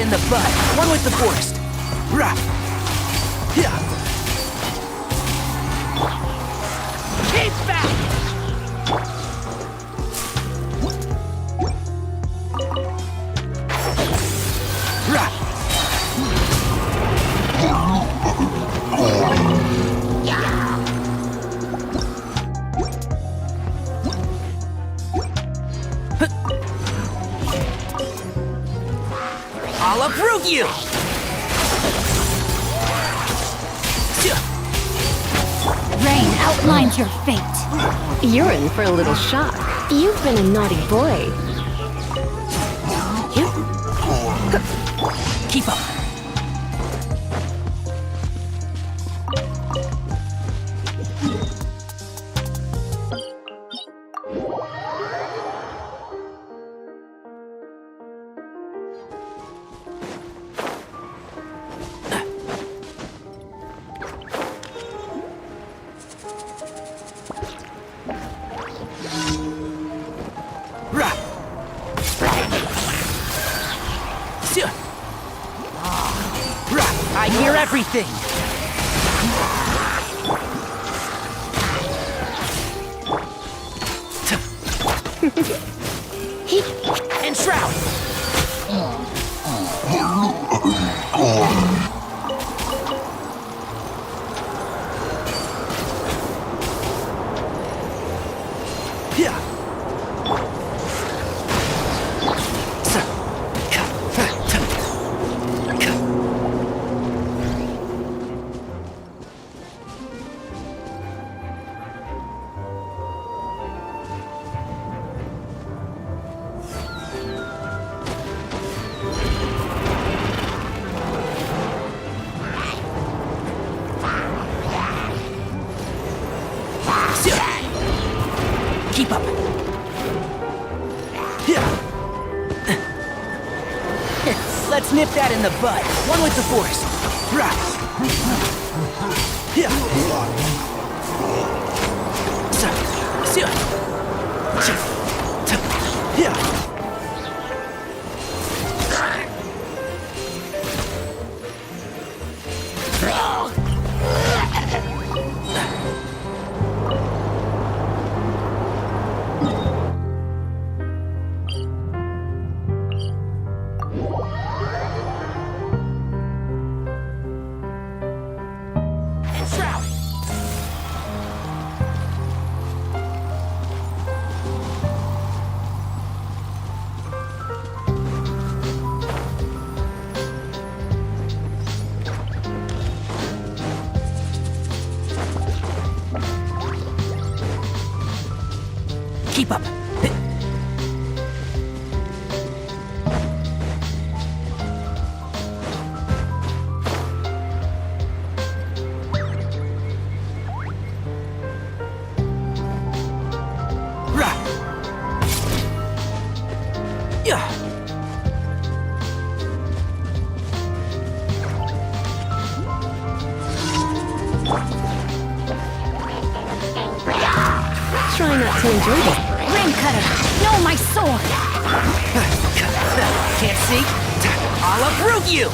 that in the bud. One with the forest. Rah. Yeah. Keep back! Rah. I'll approve you! Rain outlines your fate. You're in for a little shock. You've been a naughty boy. Keep up. I hear everything! And Shroud! Yeah! Keep up. Let's nip that in the bud. One with the force. Keep up. Try not to enjoy this. Rain cutter, no, my sword. Can't see? I'll approve you!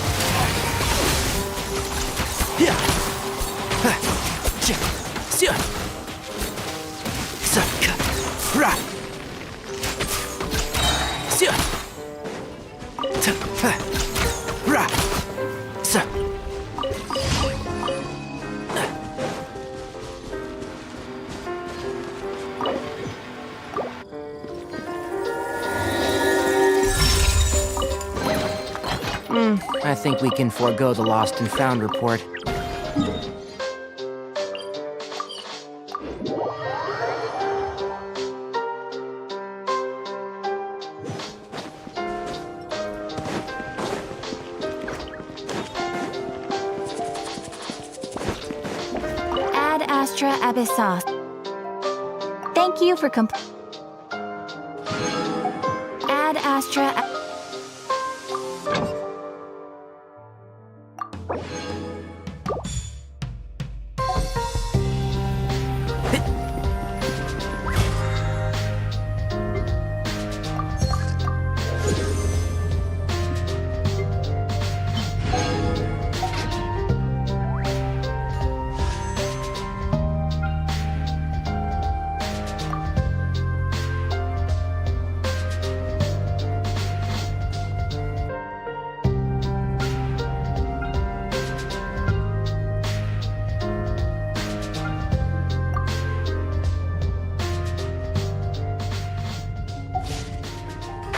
I think we can forego the lost and found report. Ad Astra Abyssos. Thank you for Ad Astra.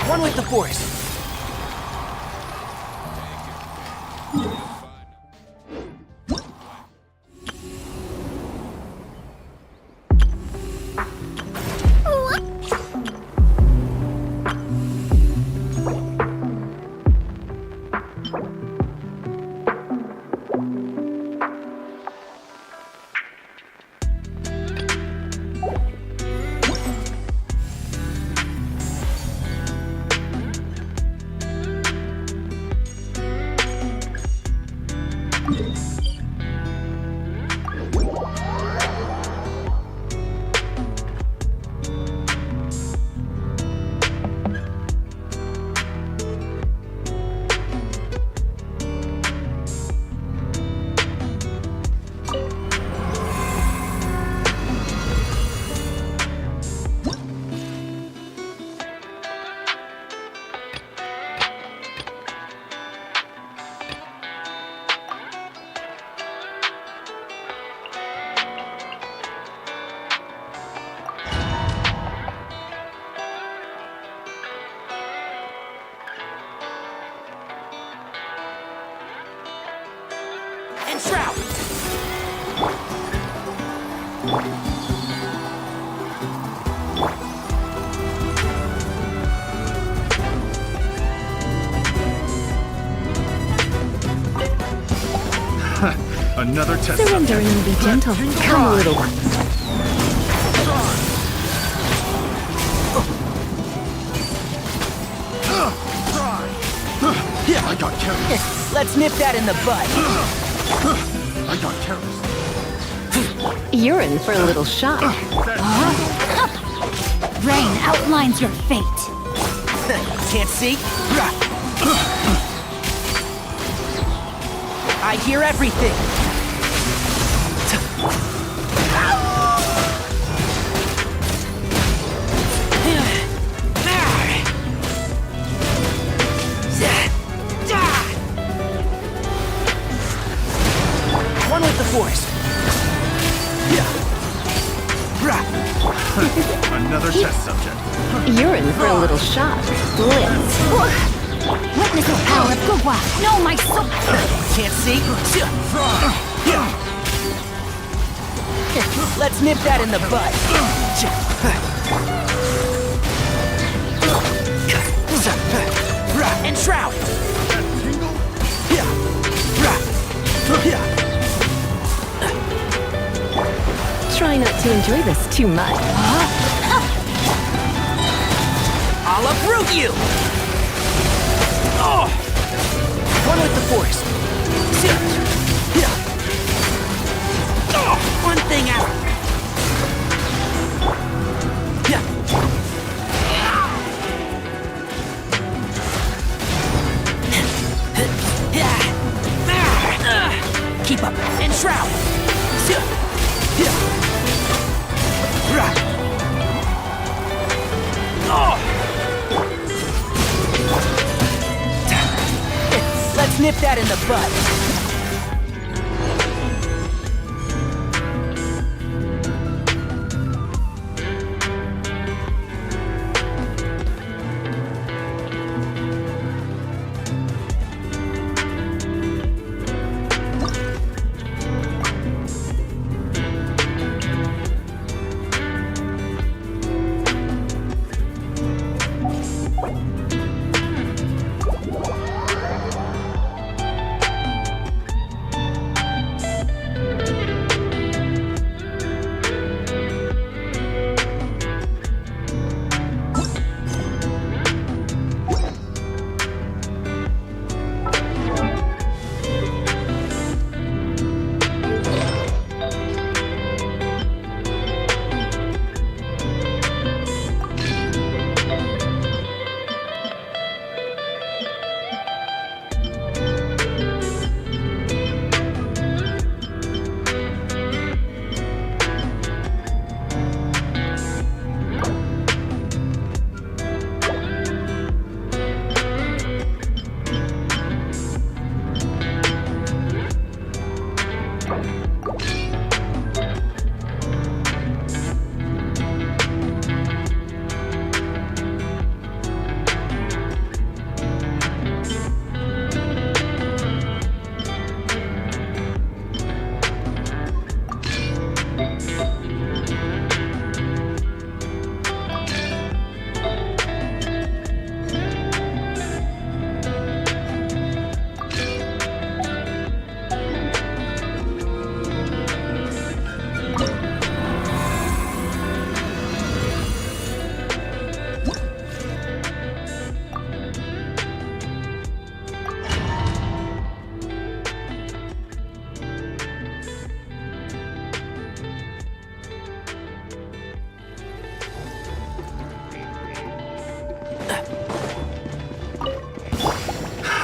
One with the Force. And Shroud! Another test. Surrendering will be gentle. Come, little one. I got careless. Let's nip that in the bud. I got careless. You're in for a little shock. Rain outlines your fate. Can't see? I hear everything. One with the Force. Another test subject. You're in for a little shock. Blitz. Witness the power of Gugwa. No, my soul. Can't see? Let's nip that in the bud. And Shroud. Try not to enjoy this too much. I'll uproot you! Oh! One with the Force. Oh, one thing out. Keep up and Shroud. Let's nip that in the bud.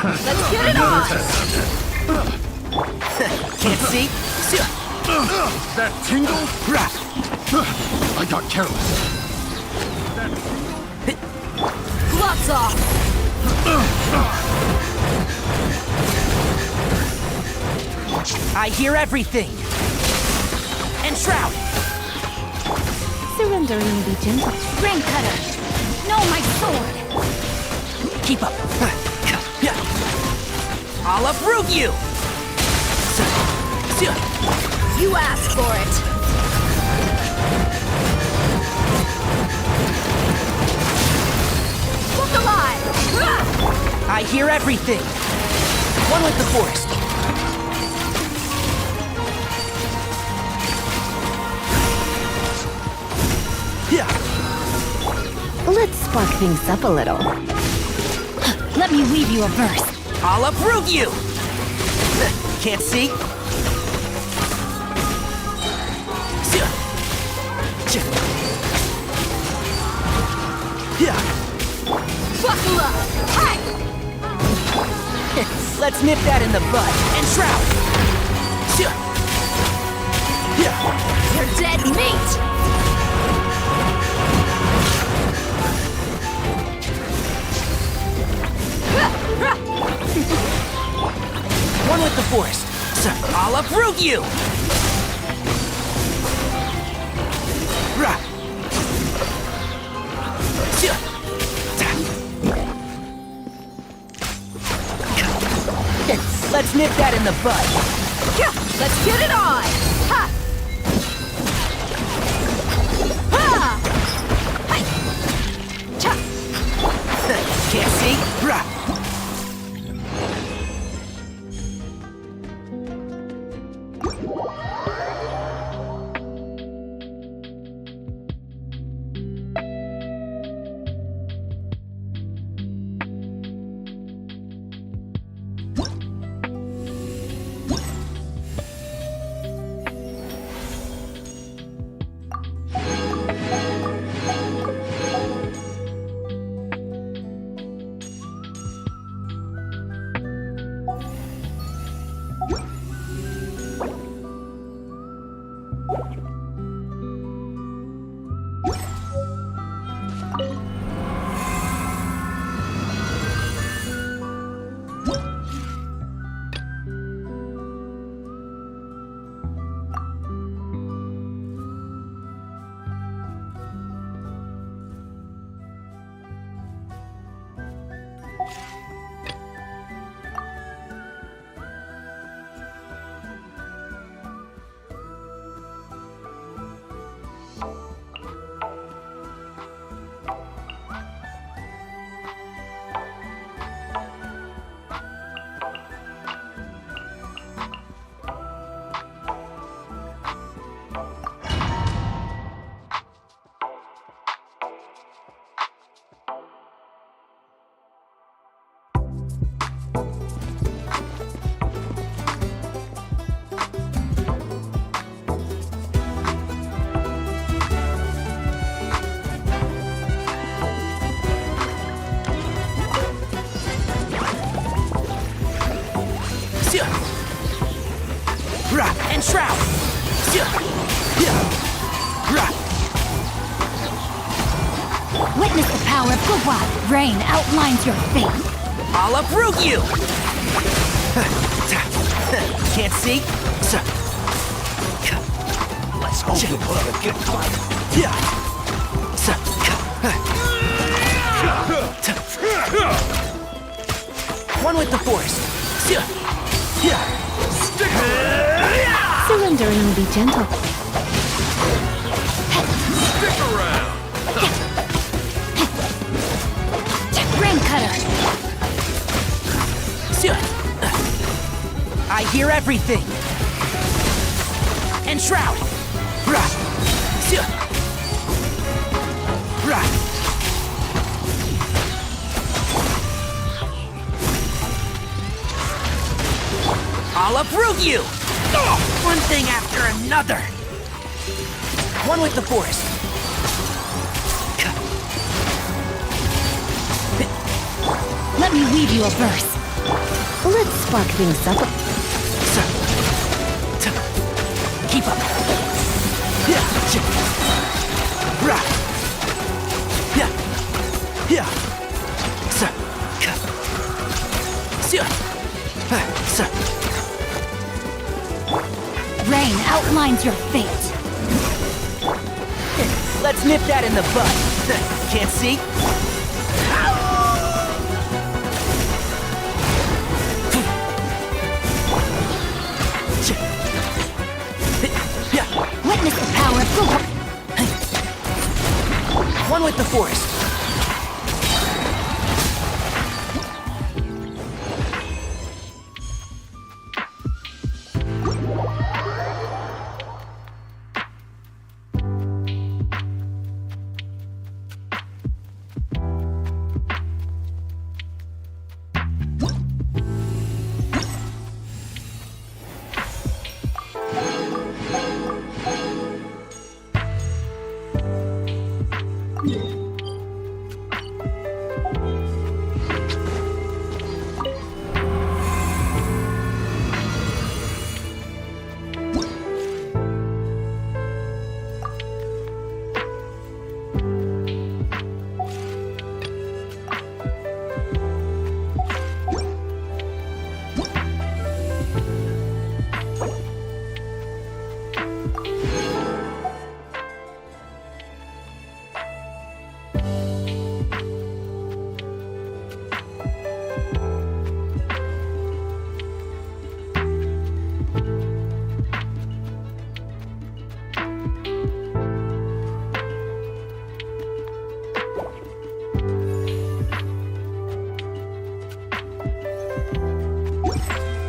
Let's get it Another on! test subject. Can't see? That tingle? I got careless. Gloves off! I hear everything. Enshroud! Surrendering will be gentle. Rain cutter! No, my sword! Keep up. I'll uproot you! You asked for it! Look alive! I hear everything. One with the forest. Let's spark things up a little. Let me weave you a verse. I'll uproot you! Can't see? Buckle up! Hi! Let's nip that in the bud. Enshroud! You're dead meat! One with the forest. I'll uproot you! Let's nip that in the bud. Let's get it on! Ha! Ha! Hi! Cha! Can't see? Enshroud! Witness the power of Gugwa. Rain outlines your fate. I'll uproot you! Can't see? Let's hope you put up a good fight. One with the force. Surrendering will be gentle. Stick around! Rain cutter. I hear everything. Enshroud! I'll uproot you! One thing after another! One with the force. Let me weave you a verse. Let's spark things up. Keep up. Rain outlines your fate. Let's nip that in the bud. Can't see? Witness the power of Gugwa. One with the forest.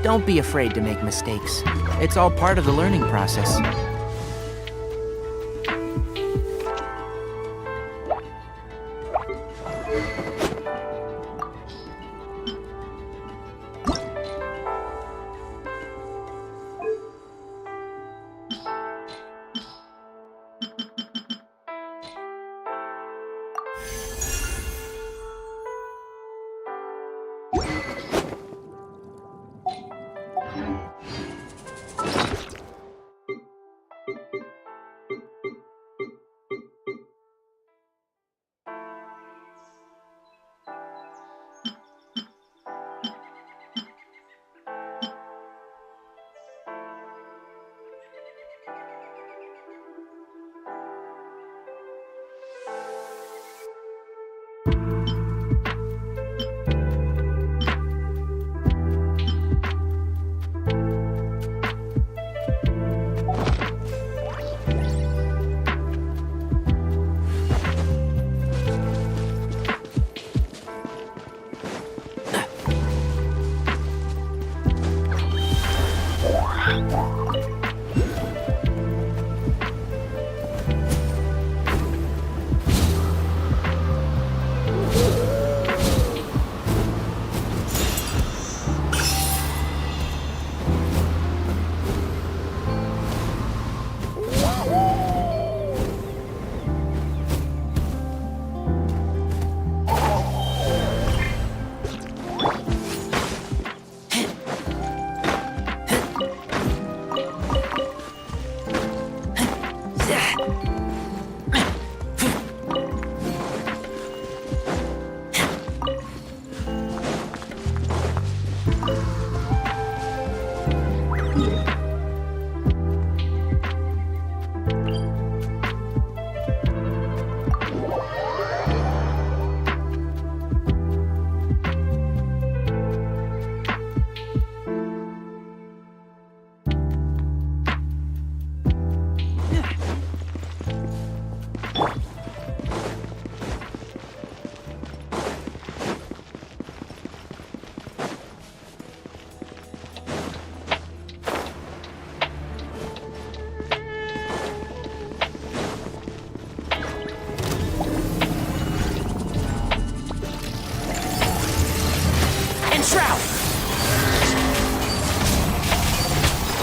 Don't be afraid to make mistakes. It's all part of the learning process.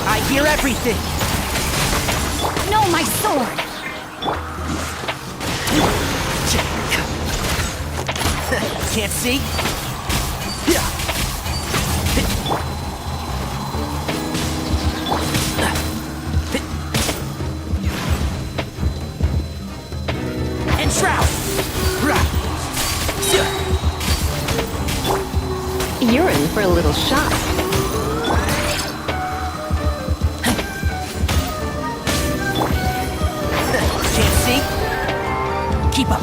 I hear everything! No, my sword! Can't see? shock. Can't see? Keep up.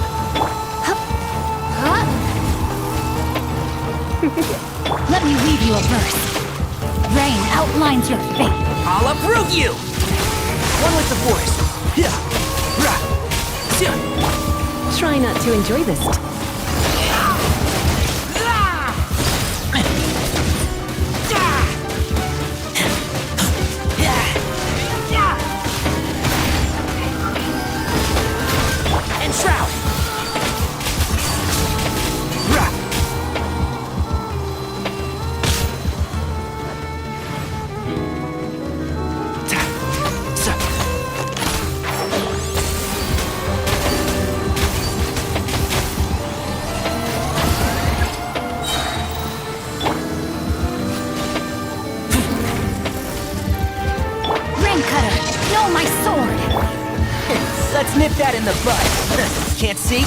Huh? Let me read you a verse. Rain outlines your fate. I'll uproot you! One with the force. Yeah. Rah. Yeah. Try not to enjoy this. And shroud. Rah. Ta. Sa. Rain cutter, know my sword. Let's nip that in the bud. Can't see?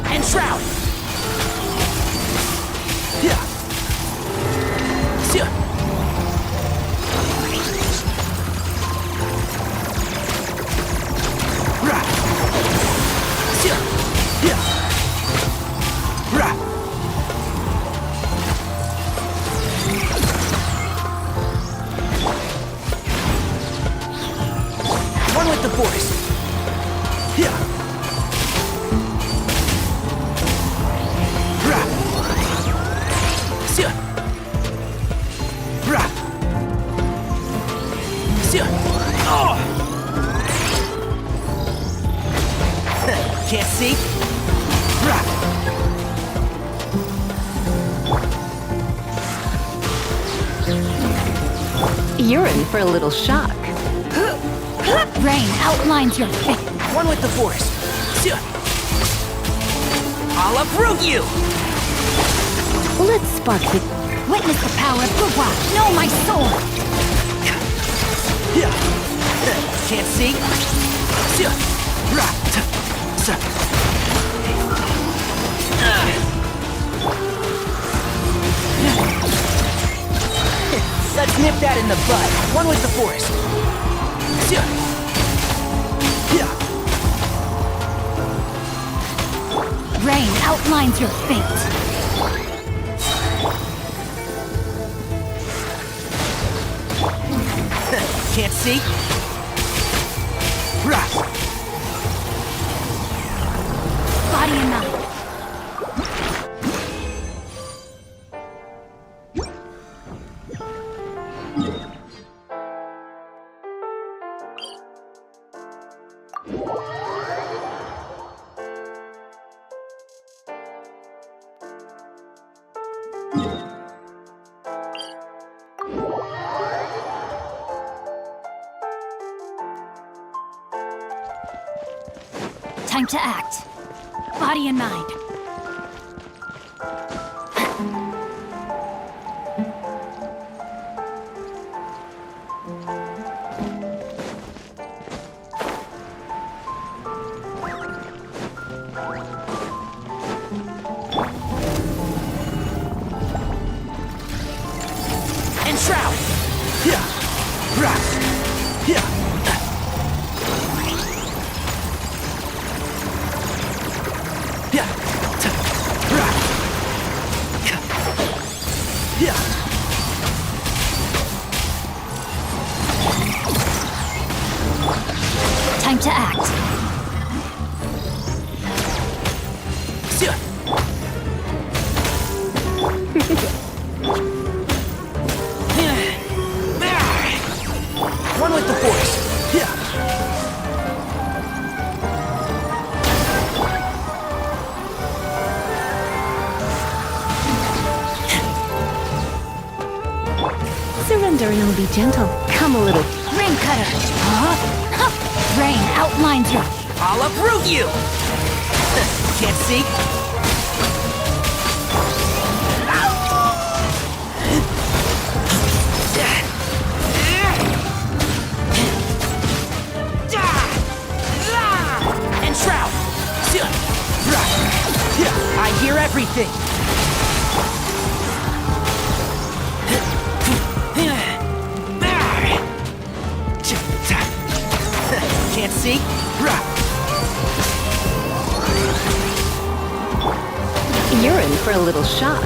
And shroud. Yeah. Yeah. Rah. Yeah. Yeah. Rah. One with the force. Yeah. Rah. Yeah. Rah. Yeah. Oh. Can't see? Rah. You're in for a little shock. Rain outlines your fate. One with the force. Yeah. I'll uproot you! Let's spark the... Witness the power of Gugwa. Know my sword. Yeah. Can't see? Yeah. Rah. Sa. Let's nip that in the bud. One with the force. Yeah. Yeah. Rain outlines your fate. Can't see? Rah. Body and mind. Time to act. Body and mind. Yeah. Time to act. Yeah. One with the force. Yeah. Surrender and I'll be gentle. Come a little. Rain cutter. Huh? Huh. Rain outlines you. I'll uproot you! Can't see? And shroud! I hear everything! Can't see? You're in for a little shock.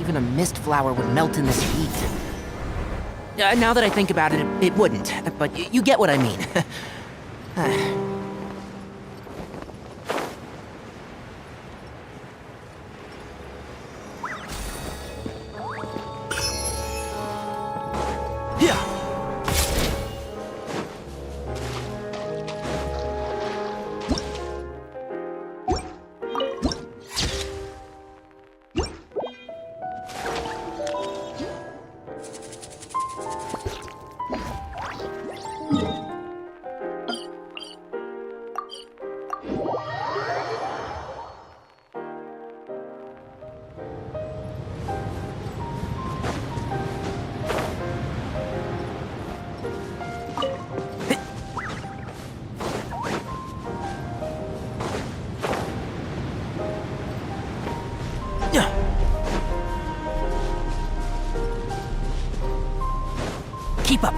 Even a mist flower would melt in this heat. Now that I think about it, it wouldn't. But you get what I mean. Yeah. Keep up.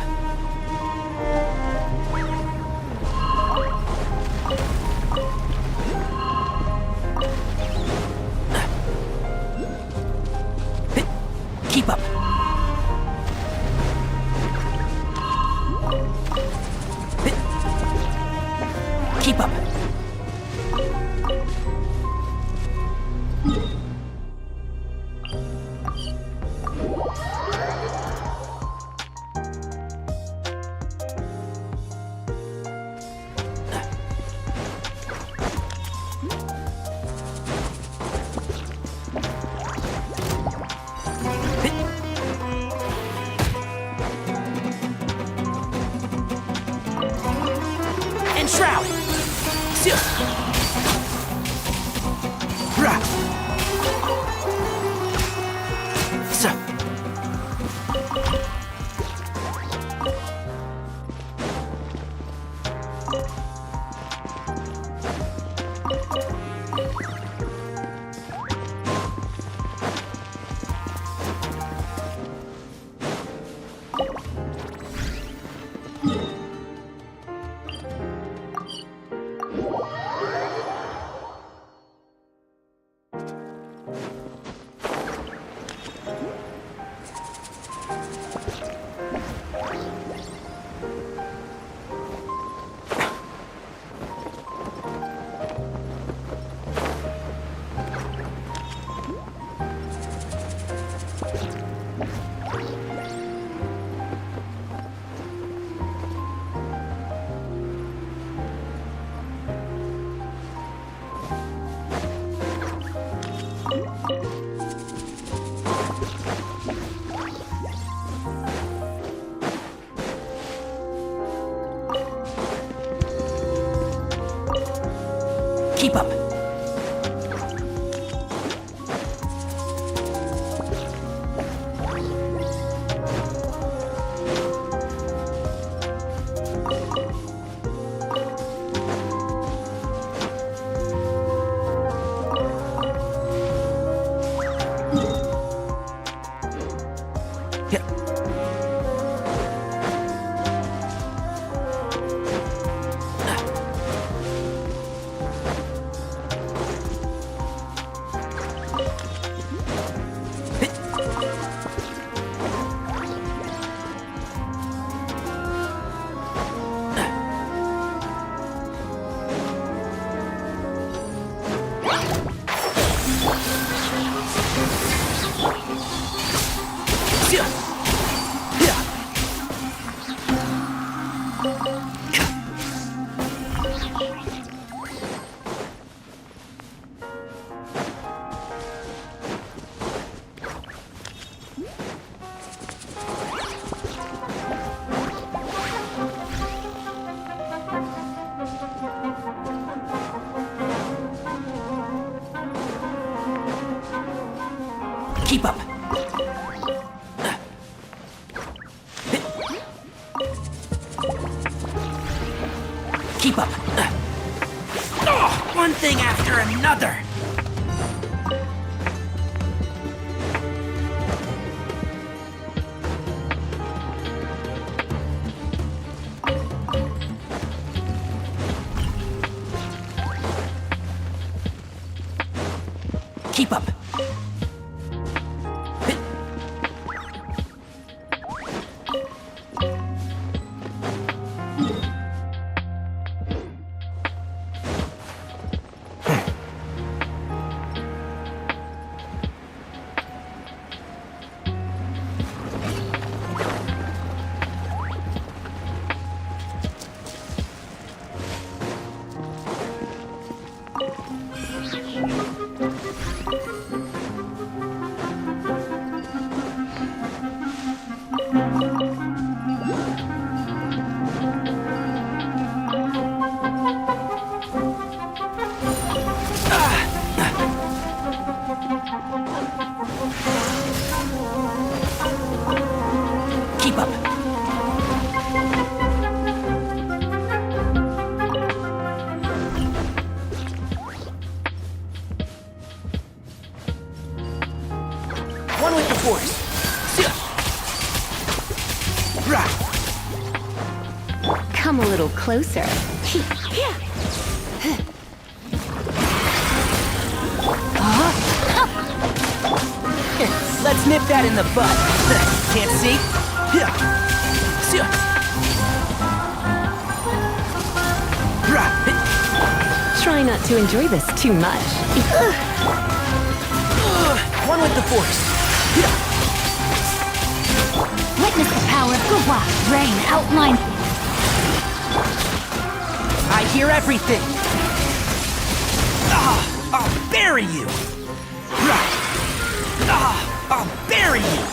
Keep up. Keep up. Shroud! Keep up. Yeah. Keep up. Keep up. One thing after another. Keep up. Keep up. One with the force. Come a little closer. Let's nip that in the bud. Can't see? Try not to enjoy this too much. One with the force. Witness the power of Gua. Rain outline. I hear everything. I'll bury you. I'll bury you.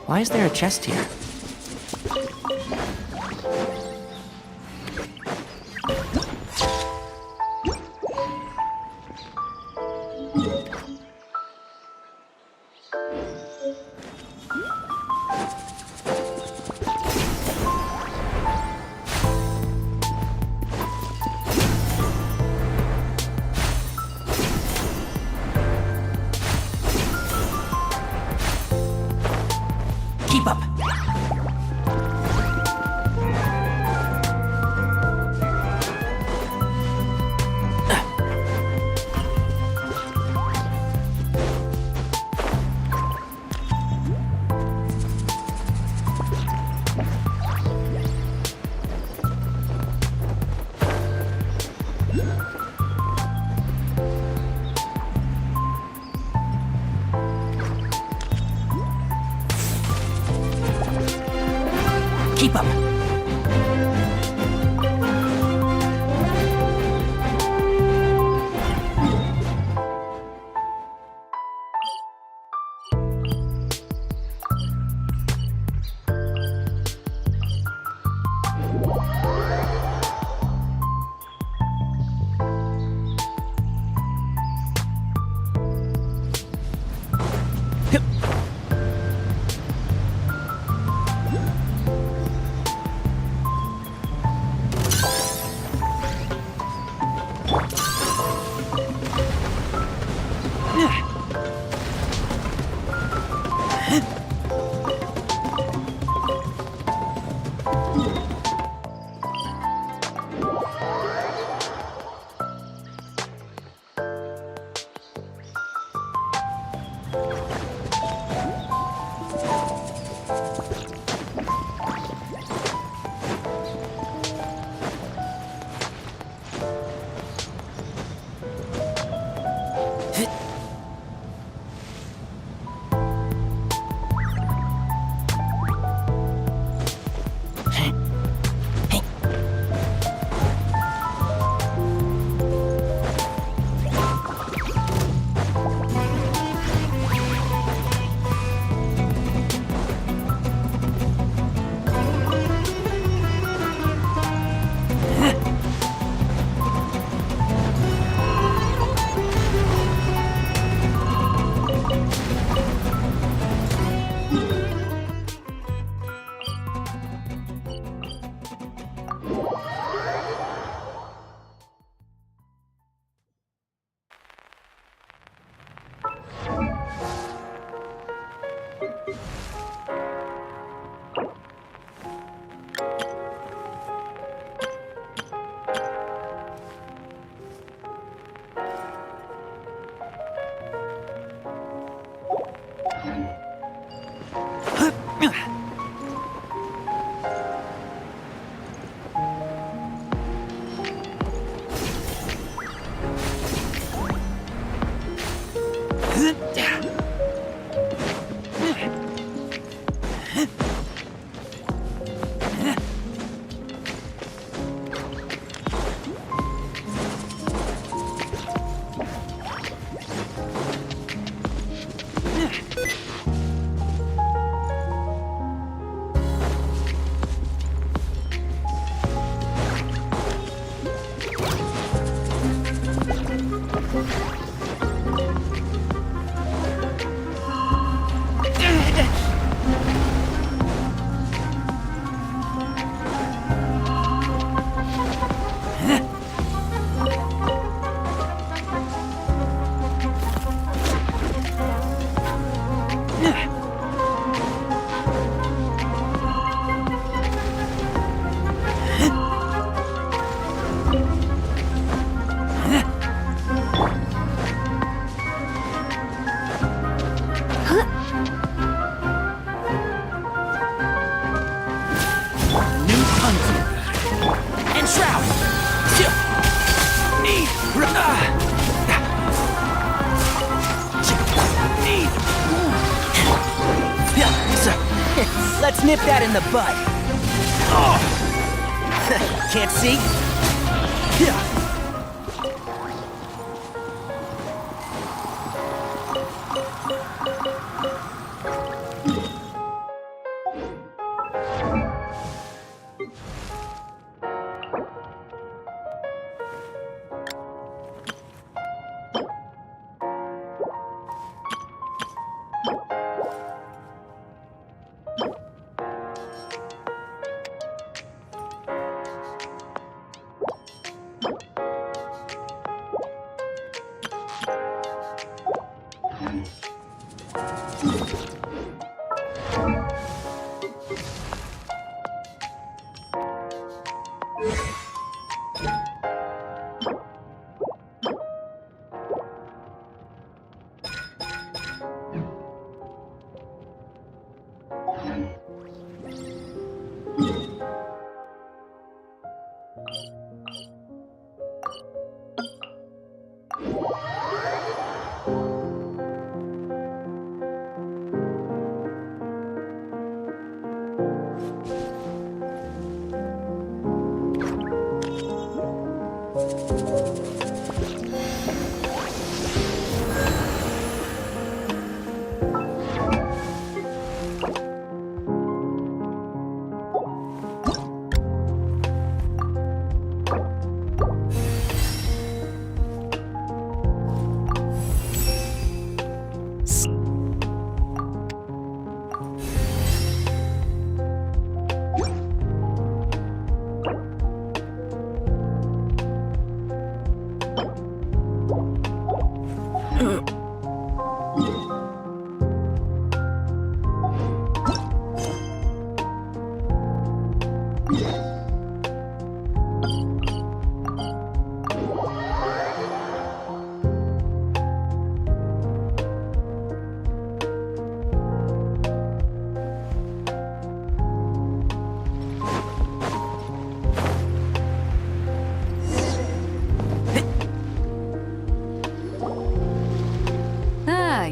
Why is there a chest here? Keep up. Nip that in the bud. Oh! Can't see? Yeah.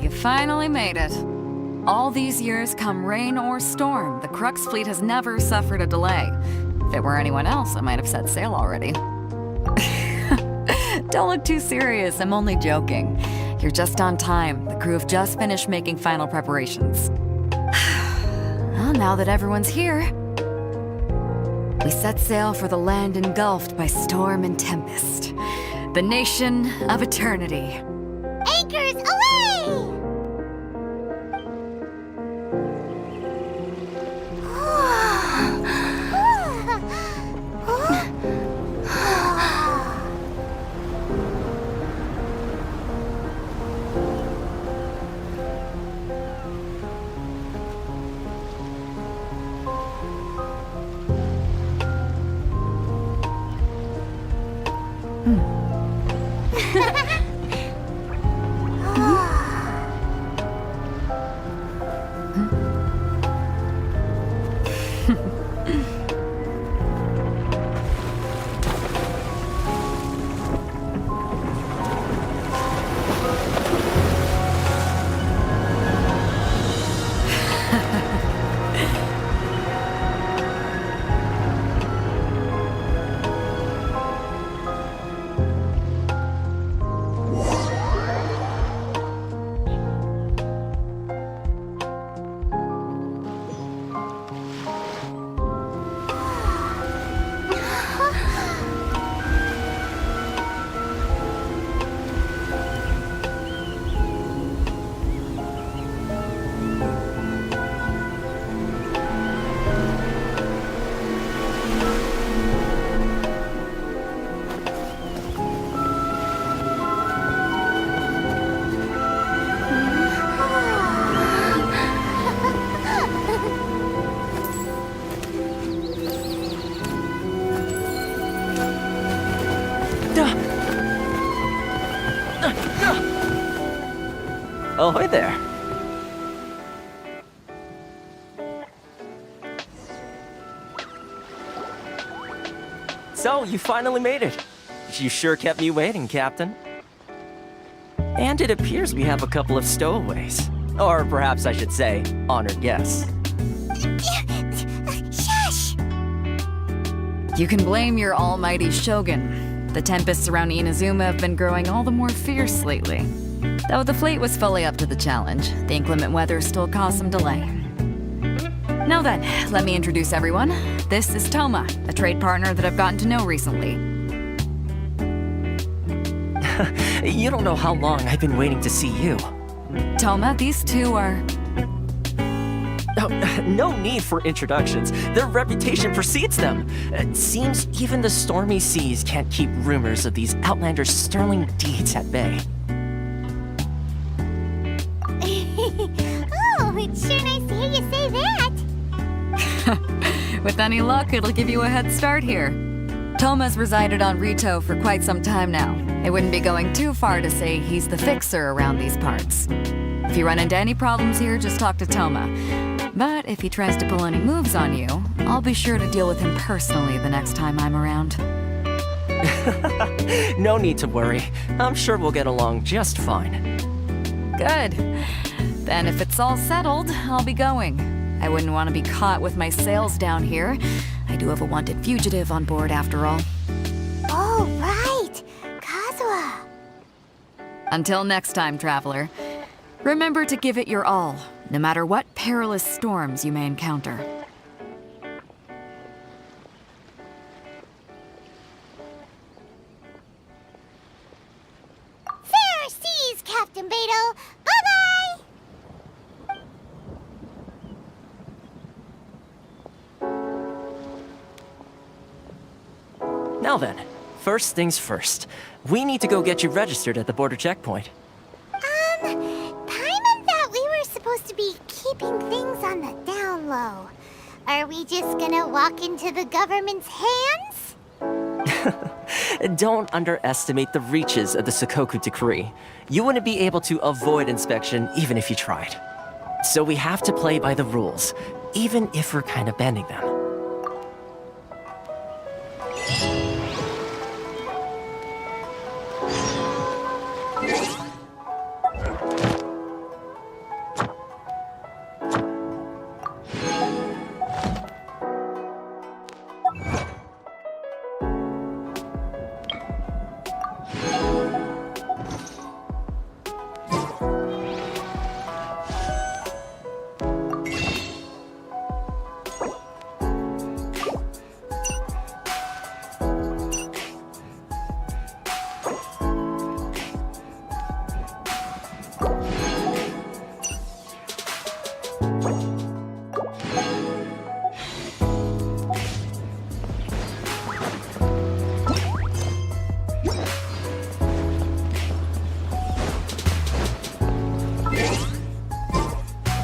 You finally made it. All these years, come rain or storm, the Crux fleet has never suffered a delay. If it were anyone else, I might have set sail already. Don't look too serious, I'm only joking. You're just on time. The crew have just finished making final preparations. Well, now that everyone's here, we set sail for the land engulfed by storm and tempest. The nation of eternity. Anchors away! Ahoy there. So, you finally made it. You sure kept me waiting, Captain. And it appears we have a couple of stowaways. Or perhaps I should say, honored guests. You can blame your almighty Shogun. The tempests around Inazuma have been growing all the more fierce lately. Though the fleet was fully up to the challenge, the inclement weather still caused some delay. Now then, let me introduce everyone. This is Toma, a trade partner that I've gotten to know recently. You don't know how long I've been waiting to see you. Toma, these two are... Oh, no need for introductions. Their reputation precedes them. It seems even the stormy seas can't keep rumors of these Outlanders' sterling deeds at bay. Oh, it's sure nice to hear you say that. With any luck, it'll give you a head start here. Toma's resided on Rito for quite some time now. It wouldn't be going too far to say he's the fixer around these parts. If you run into any problems here, just talk to Toma. But if he tries to pull any moves on you, I'll be sure to deal with him personally the next time I'm around. No need to worry. I'm sure we'll get along just fine. Good. Then if it's all settled, I'll be going. I wouldn't want to be caught with my sails down here. I do have a wanted fugitive on board after all. Oh, right. Kazuha. Until next time, traveler. Remember to give it your all, no matter what perilous storms you may encounter. Fair seas, Captain Beto. Bye-bye. Now then, first things first. We need to go get you registered at the border checkpoint. Paimon thought we were supposed to be keeping things on the down low. Are we just gonna walk into the government's hands? Don't underestimate the reaches of the Sakoku Decree. You wouldn't be able to avoid inspection even if you tried. So we have to play by the rules, even if we're kind of bending them.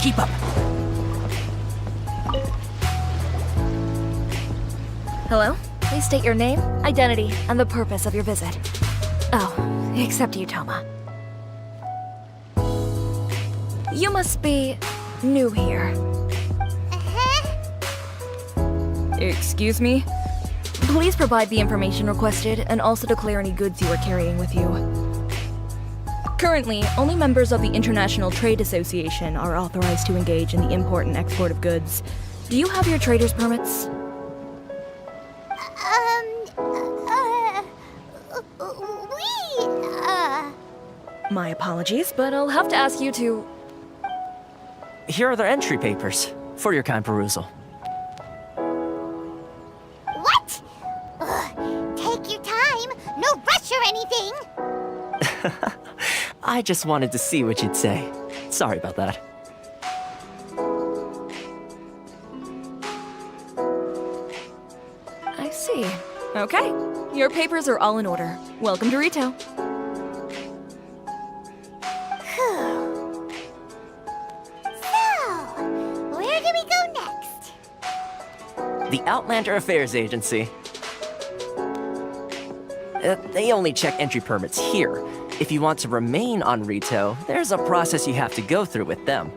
Keep up. Hello? Please state your name, identity, and the purpose of your visit. Oh, except you, Toma. You must be new here. Excuse me? Please provide the information requested and also declare any goods you are carrying with you. Currently, only members of the International Trade Association are authorized to engage in the import and export of goods. Do you have your trader's permits? My apologies, but I'll have to ask you to... Here are their entry papers for your kind perusal. What? Ugh, take your time. No rush or anything. I just wanted to see what you'd say. Sorry about that. I see. Okay. Your papers are all in order. Welcome to Rito. Where do we go next? The Outlander Affairs Agency. They only check entry permits here. If you want to remain on Rito, there's a process you have to go through with them.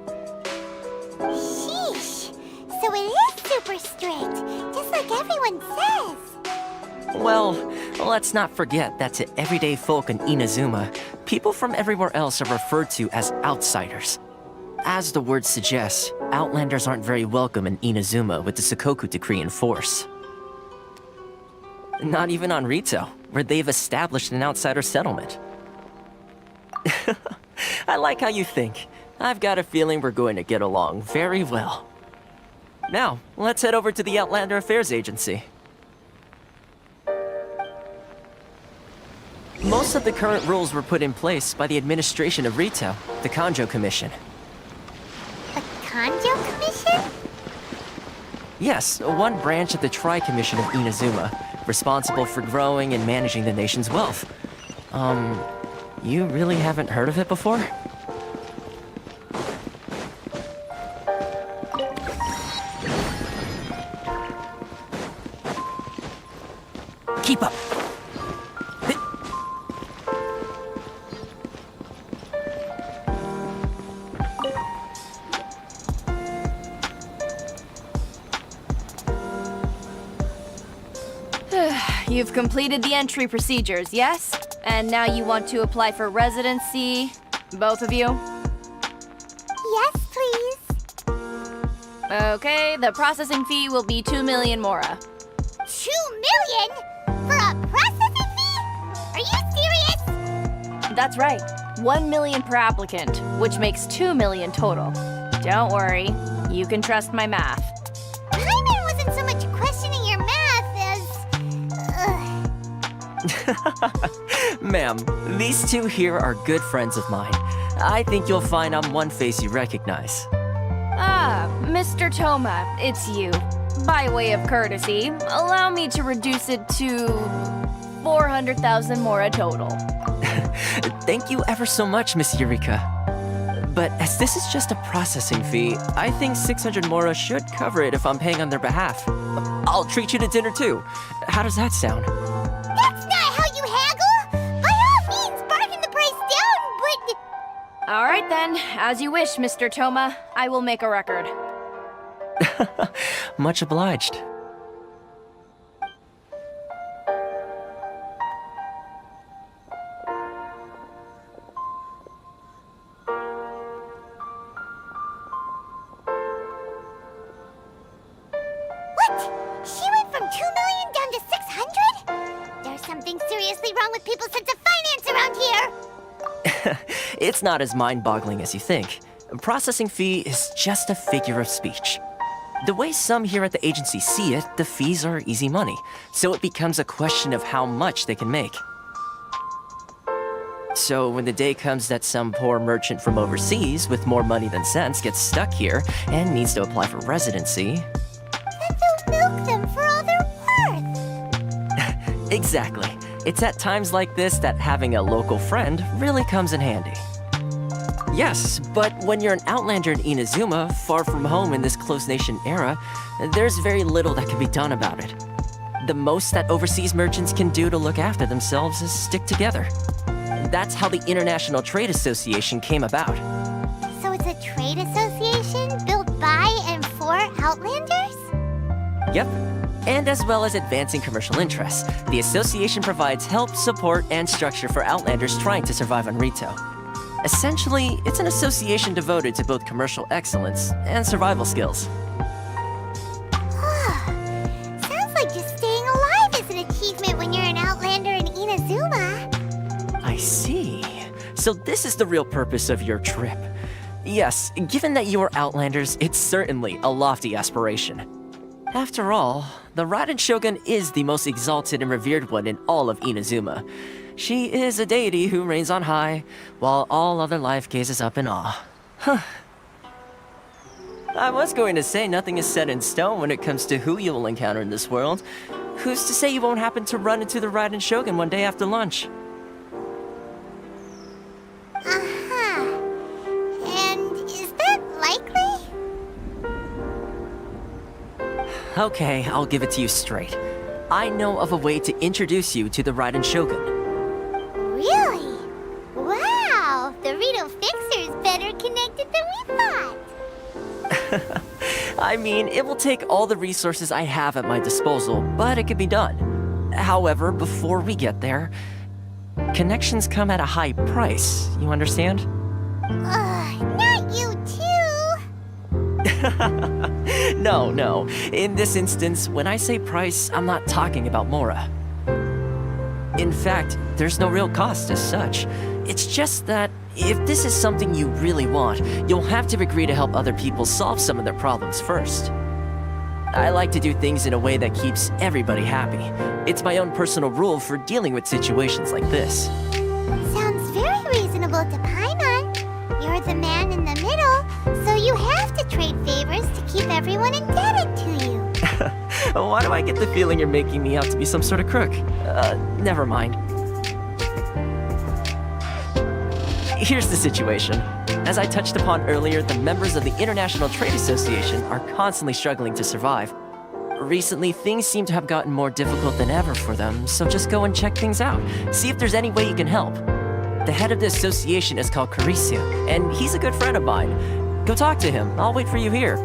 Sheesh. So it is super strict, just like everyone says. Well, let's not forget that to everyday folk in Inazuma, people from everywhere else are referred to as outsiders. As the word suggests, Outlanders aren't very welcome in Inazuma with the Sakoku Decree in force. Not even on Rito, where they've established an outsider settlement. I like how you think. I've got a feeling we're going to get along very well. Now, let's head over to the Outlander Affairs Agency. Most of the current rules were put in place by the administration of Rito, the Kanjo Commission. The Kanjo Commission? Yes, one branch of the Tri-Commission of Inazuma, responsible for growing and managing the nation's wealth. You really haven't heard of it before? Keep up. You've completed the entry procedures, yes? And now you want to apply for residency, both of you? Yes, please. Okay, the processing fee will be 2 million mora. 2 million? For a processing fee? Are you serious? That's right. 1 million per applicant, which makes 2 million total. Don't worry, you can trust my math. Paimon wasn't so much questioning your math as... Ma'am, these two here are good friends of mine. I think you'll find I'm one face you recognize. Ah, Mr. Toma, it's you. By way of courtesy, allow me to reduce it to 400,000 mora total. Thank you ever so much, Miss Eureka. But as this is just a processing fee, I think 600 mora should cover it if I'm paying on their behalf. I'll treat you to dinner too. How does that sound? That's not how you haggle! By all means, bargain the price down, but... All right then, as you wish, Mr. Toma. I will make a record. Much obliged. What? She went from 2 million down to 600? There's something seriously wrong with people's sense of finance around here! It's not as mind-boggling as you think. A processing fee is just a figure of speech. The way some here at the agency see it, the fees are easy money, so it becomes a question of how much they can make. So when the day comes that some poor merchant from overseas with more money than sense gets stuck here and needs to apply for residency... Then they'll milk them for all they're worth! Exactly. It's at times like this that having a local friend really comes in handy. Yes, but when you're an outlander in Inazuma, far from home in this closed nation era, there's very little that can be done about it. The most that overseas merchants can do to look after themselves is stick together. That's how the International Trade Association came about. So it's a trade association built by and for Outlanders? Yep. And as well as advancing commercial interests, the association provides help, support, and structure for Outlanders trying to survive on Rito. Essentially, it's an association devoted to both commercial excellence and survival skills. Sounds like just staying alive is an achievement when you're an Outlander in Inazuma. I see. So this is the real purpose of your trip. Yes, given that you are Outlanders, it's certainly a lofty aspiration. After all, the Raiden Shogun is the most exalted and revered one in all of Inazuma. She is a deity who reigns on high, while all other life gazes up in awe. I was going to say nothing is set in stone when it comes to who you will encounter in this world. Who's to say you won't happen to run into the Raiden Shogun one day after lunch? Uh-huh. And is that likely? Okay, I'll give it to you straight. I know of a way to introduce you to the Raiden Shogun. Really? Wow! The Rito Fixer's better connected than we thought. I mean, it will take all the resources I have at my disposal, but it can be done. However, before we get there, connections come at a high price, you understand? Not you too! No. In this instance, when I say price, I'm not talking about Mora. In fact, there's no real cost as such. It's just that if this is something you really want, you'll have to agree to help other people solve some of their problems first. I like to do things in a way that keeps everybody happy. It's my own personal rule for dealing with situations like this. Sounds very reasonable to Paimon. You're the man in the middle, so you have to trade favors to keep everyone indebted to you. Why do I get the feeling you're making me out to be some sort of crook? Never mind. Here's the situation. As I touched upon earlier, the members of the International Trade Association are constantly struggling to survive. Recently, things seem to have gotten more difficult than ever for them, so just go and check things out. See if there's any way you can help. The head of the association is called Carisia, and he's a good friend of mine. Go talk to him. I'll wait for you here.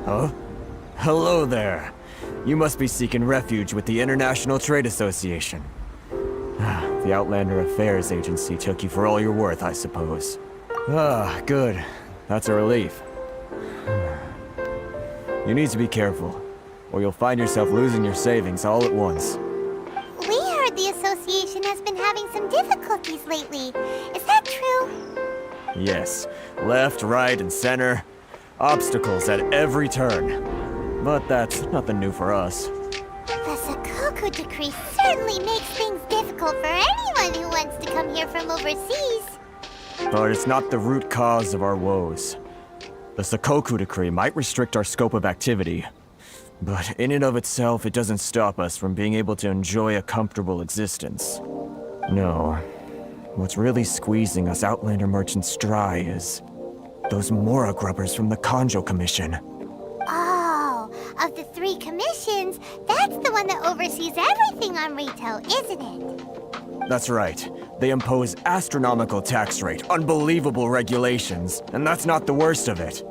Huh? Hello there. You must be seeking refuge with the International Trade Association. The Outlander Affairs Agency took you for all you're worth, I suppose. Good. That's a relief. You need to be careful, or you'll find yourself losing your savings all at once. We heard the association has been having some difficulties lately. Is that true? Yes. Left, right, and center. Obstacles at every turn. But that's nothing new for us. The Sakoku decree certainly makes things difficult for anyone who wants to come here from overseas. But it's not the root cause of our woes. The Sakoku decree might restrict our scope of activity, but in and of itself, it doesn't stop us from being able to enjoy a comfortable existence. No. What's really squeezing us Outlander merchants dry is those Mora grubbers from the Kanjo Commission. Oh, of the 3 commissions, that's the one that oversees everything on retail, isn't it? That's right. They impose astronomical tax rate, unbelievable regulations, and that's not the worst of it.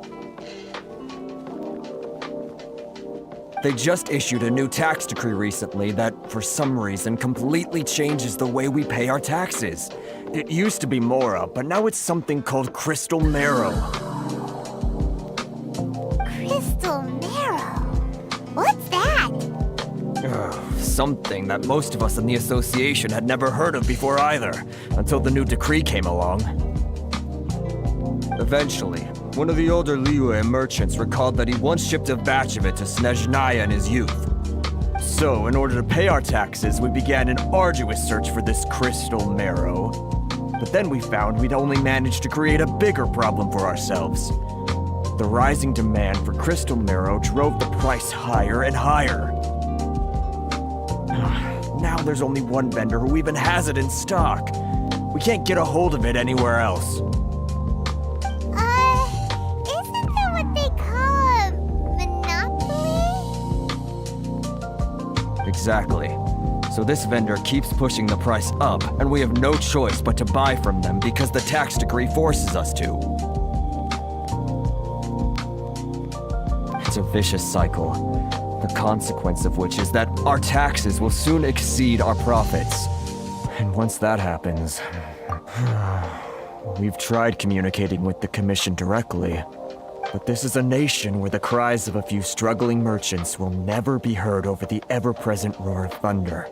They just issued a new tax decree recently that, for some reason, completely changes the way we pay our taxes. It used to be Mora, but now it's something called Crystal Marrow. Crystal Marrow? What's that? Something that most of us in the association had never heard of before either, until the new decree came along. Eventually, one of the older Liyue merchants recalled that he once shipped a batch of it to Snezhnaya in his youth. So, in order to pay our taxes, we began an arduous search for this crystal marrow. But then we found we'd only managed to create a bigger problem for ourselves. The rising demand for crystal marrow drove the price higher and higher. Now there's only one vendor who even has it in stock. We can't get a hold of it anywhere else. Isn't that what they call a monopoly? Exactly. So this vendor keeps pushing the price up, and we have no choice but to buy from them because the tax decree forces us to. It's a vicious cycle. The consequence of which is that our taxes will soon exceed our profits. And once that happens, we've tried communicating with the Commission directly, but this is a nation where the cries of a few struggling merchants will never be heard over the ever-present roar of thunder.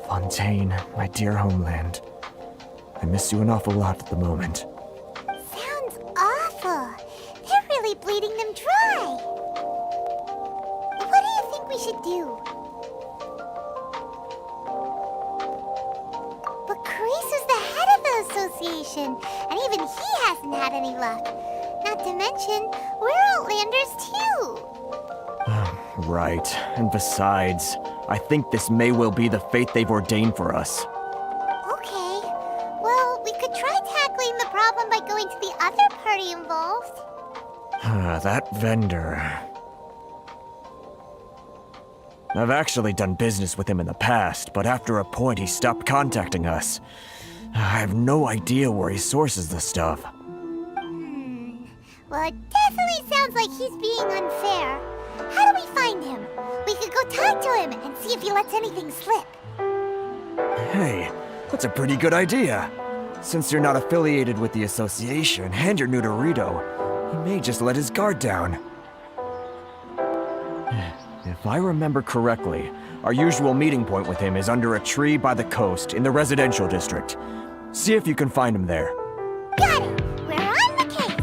Fontaine, my dear homeland. I miss you an awful lot at the moment. Sounds awful. They're really bleeding them dry. What do you think we should do? But Carice is the head of the association, and even he hasn't had any luck. Not to mention, we're Outlanders too. Right, and besides, I think this may well be the fate they've ordained for us. Okay. Well, we could try tackling the problem by going to the other party involved. That vendor. I've actually done business with him in the past, but after a point he stopped contacting us. I have no idea where he sources the stuff. Well, it definitely sounds like he's being unfair. How do we find him? We could go talk to him and see if he lets anything slip. Hey, that's a pretty good idea. Since you're not affiliated with the association and you're new to Rito, he may just let his guard down. If I remember correctly, our usual meeting point with him is under a tree by the coast in the residential district. See if you can find him there. Got it! We're on the case!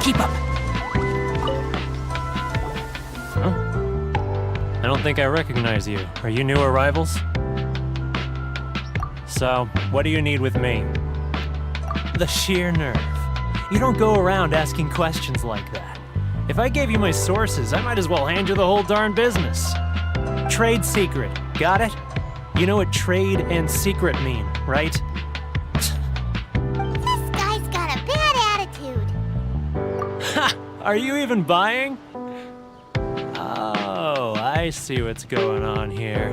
Keep up. I don't think I recognize you. Are you new arrivals? So, what do you need with me? The sheer nerve. You don't go around asking questions like that. If I gave you my sources, I might as well hand you the whole darn business. Trade secret, got it? You know what trade and secret mean, right? This guy's got a bad attitude. Ha! Are you even buying? Oh, I see what's going on here.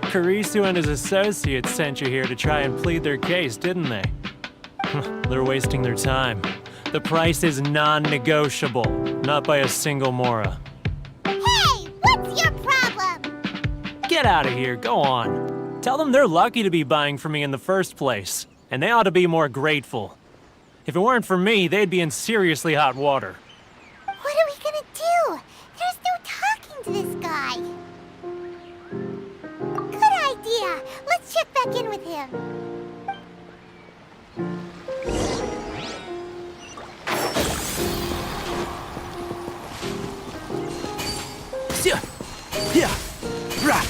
Karisu and his associates sent you here to try and plead their case, didn't they? They're wasting their time. The price is non-negotiable, not by a single Mora. Hey, what's your problem? Get out of here, go on. Tell them they're lucky to be buying from me in the first place, and they ought to be more grateful. If it weren't for me, they'd be in seriously hot water. What are we gonna do? There's no talking to this guy. Good idea. Let's check back in with him. Yeah. Rah.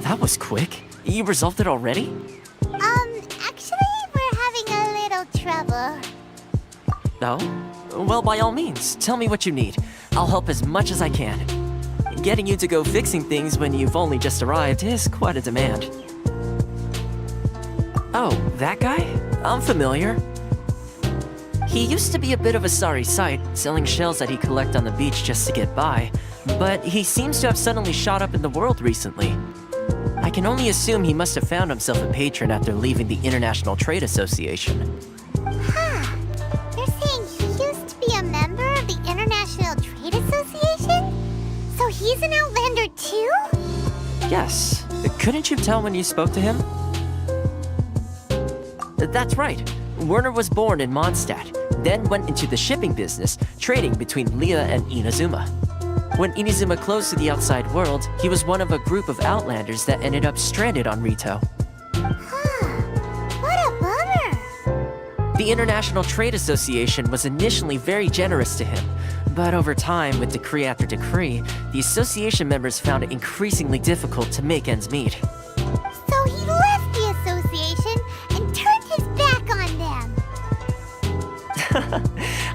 That was quick. You resolved it already? Actually, we're having a little trouble. Oh? Well, by all means, tell me what you need. I'll help as much as I can. Getting you to go fixing things when you've only just arrived is quite a demand. Oh, that guy? I'm familiar. He used to be a bit of a sorry sight, selling shells that he'd collect on the beach just to get by, but he seems to have suddenly shot up in the world recently. I can only assume he must have found himself a patron after leaving the International Trade Association. Huh. You're saying he used to be a member of the International Trade Association? So he's an Outlander too? Yes. Couldn't you tell when you spoke to him? That's right. Werner was born in Mondstadt, then went into the shipping business, trading between Leah and Inazuma. When Inazuma closed to the outside world, he was one of a group of Outlanders that ended up stranded on Rito. Huh. What a bummer. The International Trade Association was initially very generous to him, but over time, with decree after decree, the association members found it increasingly difficult to make ends meet. So he left the association and turned his back on them.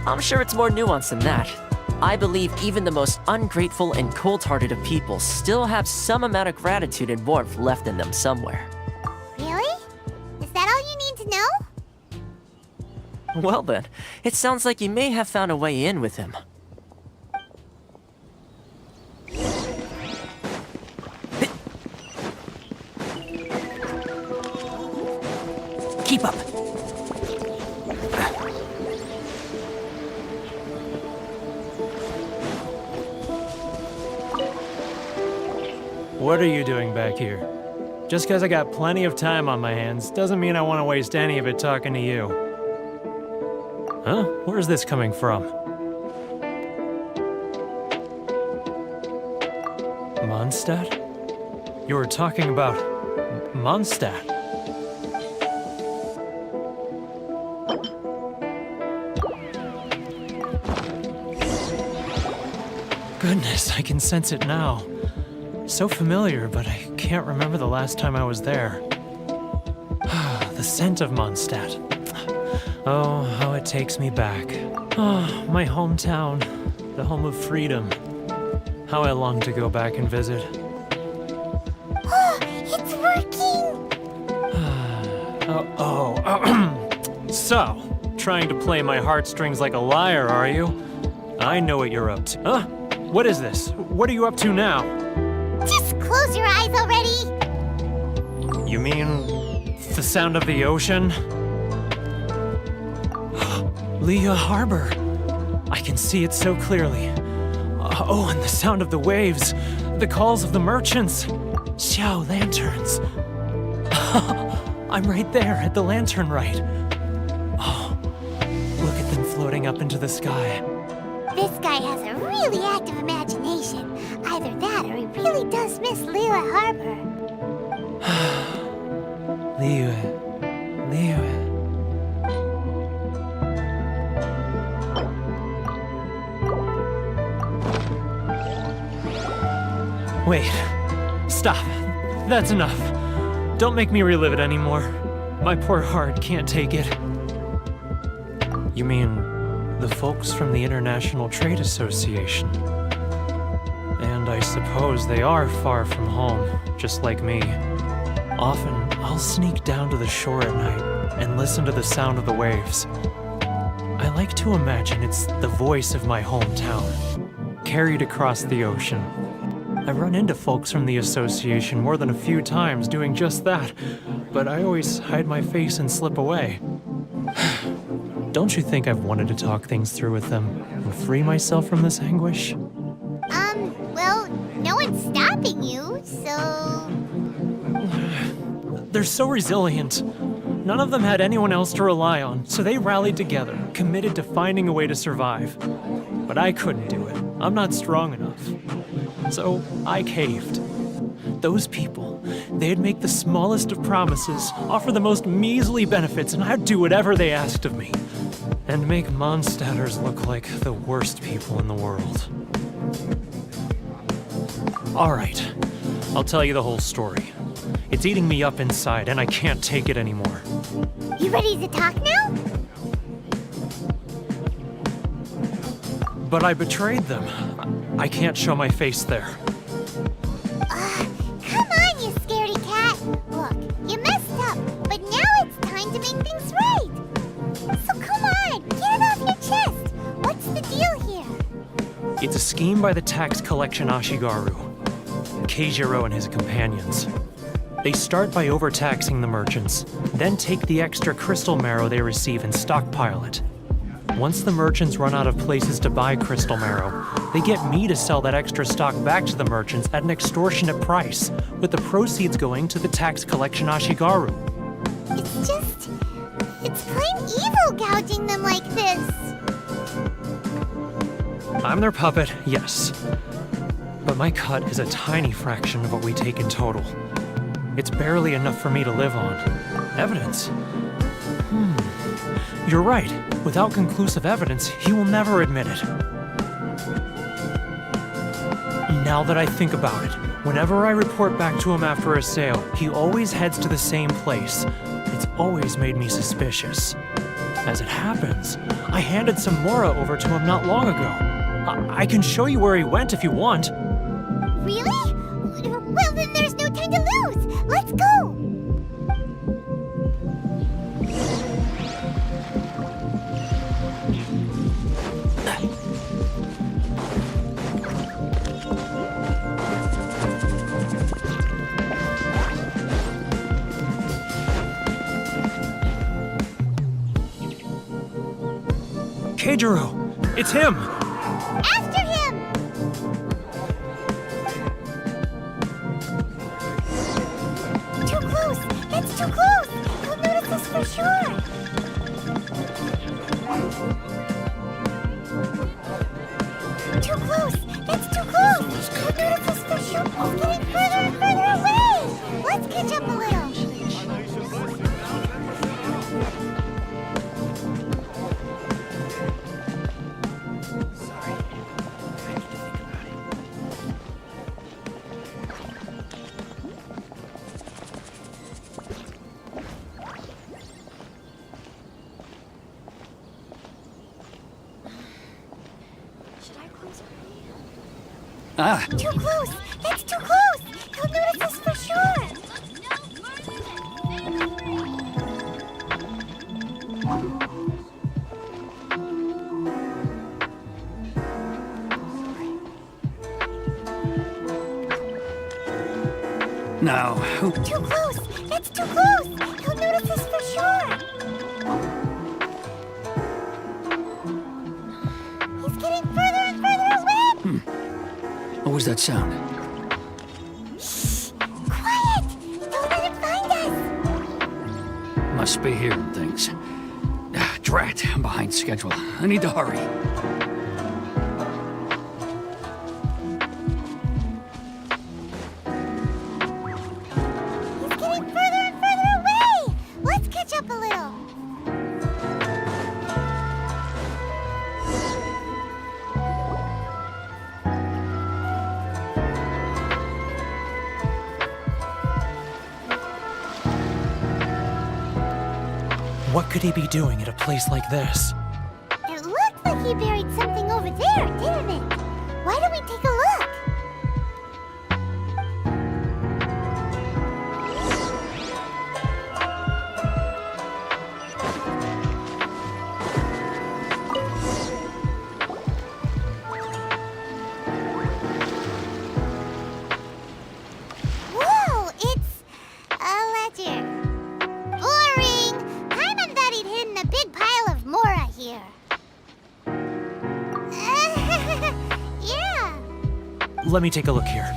I'm sure it's more nuanced than that. I believe even the most ungrateful and cold-hearted of people still have some amount of gratitude and warmth left in them somewhere. Really? Is that all you need to know? Well then, it sounds like you may have found a way in with him. Keep up. What are you doing back here? Just because I got plenty of time on my hands doesn't mean I want to waste any of it talking to you. Huh? Where's this coming from? Mondstadt? You were talking about Mondstadt. Goodness, I can sense it now. So familiar, but I can't remember the last time I was there. The scent of Mondstadt. Oh, how it takes me back. Oh, my hometown, the home of freedom. How I long to go back and visit. Oh, it's working! So, trying to play my heartstrings like a liar, are you? I know what you're up to. Huh? What is this? What are you up to now? Just close your eyes already! You mean the sound of the ocean? Leah Harbor. I can see it so clearly. Oh, and the sound of the waves. The calls of the merchants. Xiao lanterns. I'm right there at the lantern right. Oh, look at them floating up into the sky. This guy has a really active imagination. Either that or he really does miss Liyue Harbor. Liyue. Wait. Stop. That's enough. Don't make me relive it anymore. My poor heart can't take it. You mean the folks from the International Trade Association? And I suppose they are far from home, just like me. Often, I'll sneak down to the shore at night and listen to the sound of the waves. I like to imagine it's the voice of my hometown, carried across the ocean. I've run into folks from the association more than a few times doing just that, but I always hide my face and slip away. Don't you think I've wanted to talk things through with them and free myself from this anguish? Well, no one's stopping you, so... They're so resilient. None of them had anyone else to rely on, so they rallied together, committed to finding a way to survive. But I couldn't do it. I'm not strong enough. So I caved. Those people, they'd make the smallest of promises, offer the most measly benefits, and I'd do whatever they asked of me. And make Mondstadters look like the worst people in the world. All right, I'll tell you the whole story. It's eating me up inside, and I can't take it anymore. You ready to talk now? But I betrayed them. I can't show my face there. Come on, you scaredy cat. Look, you messed up, but now it's time to make things right. So come on, get it off your chest. What's the deal here? It's a scheme by the tax collection Ashigaru, Keijiro and his companions. They start by overtaxing the merchants, then take the extra crystal marrow they receive and stockpile it. Once the merchants run out of places to buy crystal marrow, they get me to sell that extra stock back to the merchants at an extortionate price, with the proceeds going to the tax collection Ashigaru. It's plain evil gouging them like this. I'm their puppet, yes. But my cut is a tiny fraction of what we take in total. It's barely enough for me to live on. Evidence? You're right. Without conclusive evidence, he will never admit it. Now that I think about it, whenever I report back to him after a sale, he always heads to the same place. It's always made me suspicious. As it happens, I handed some Mora over to him not long ago. I can show you where he went if you want. Really? Well, then there's no time to lose. Let's go. Keijiro! It's him! After him! Too close! That's too close! He'll notice us for sure! Too close! That's too close! He'll notice us for sure! He's getting further and further away! Let's catch up a little! Too close! That's too close! He'll notice us for sure! Now, who... Too close! That's too close! He'll notice us for sure! He's getting further and further away! What was that sound? Shh! Quiet! Don't let him find us! Must be hearing things. Drat, I'm behind schedule. I need to hurry. He's getting further and further away! Let's catch up a little! What could he be doing at a place like this? It looked like he buried something over there, didn't it? Why don't we take a look? Whoa, it's a ledger. Boring! Paimon thought he'd hidden a big pile of Mora here. Yeah. Let me take a look here.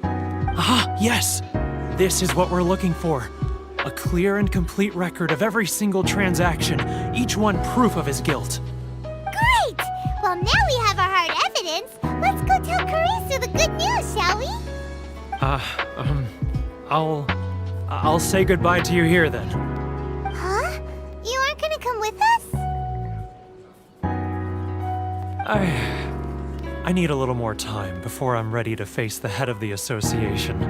Ah, yes! This is what we're looking for. A clear and complete record of every single transaction, each one proof of his guilt. Great! Well, now we have our hard evidence. Let's go tell Karisu the good news, shall we? I'll say goodbye to you here then. Huh? You aren't gonna come with us? I need a little more time before I'm ready to face the head of the association.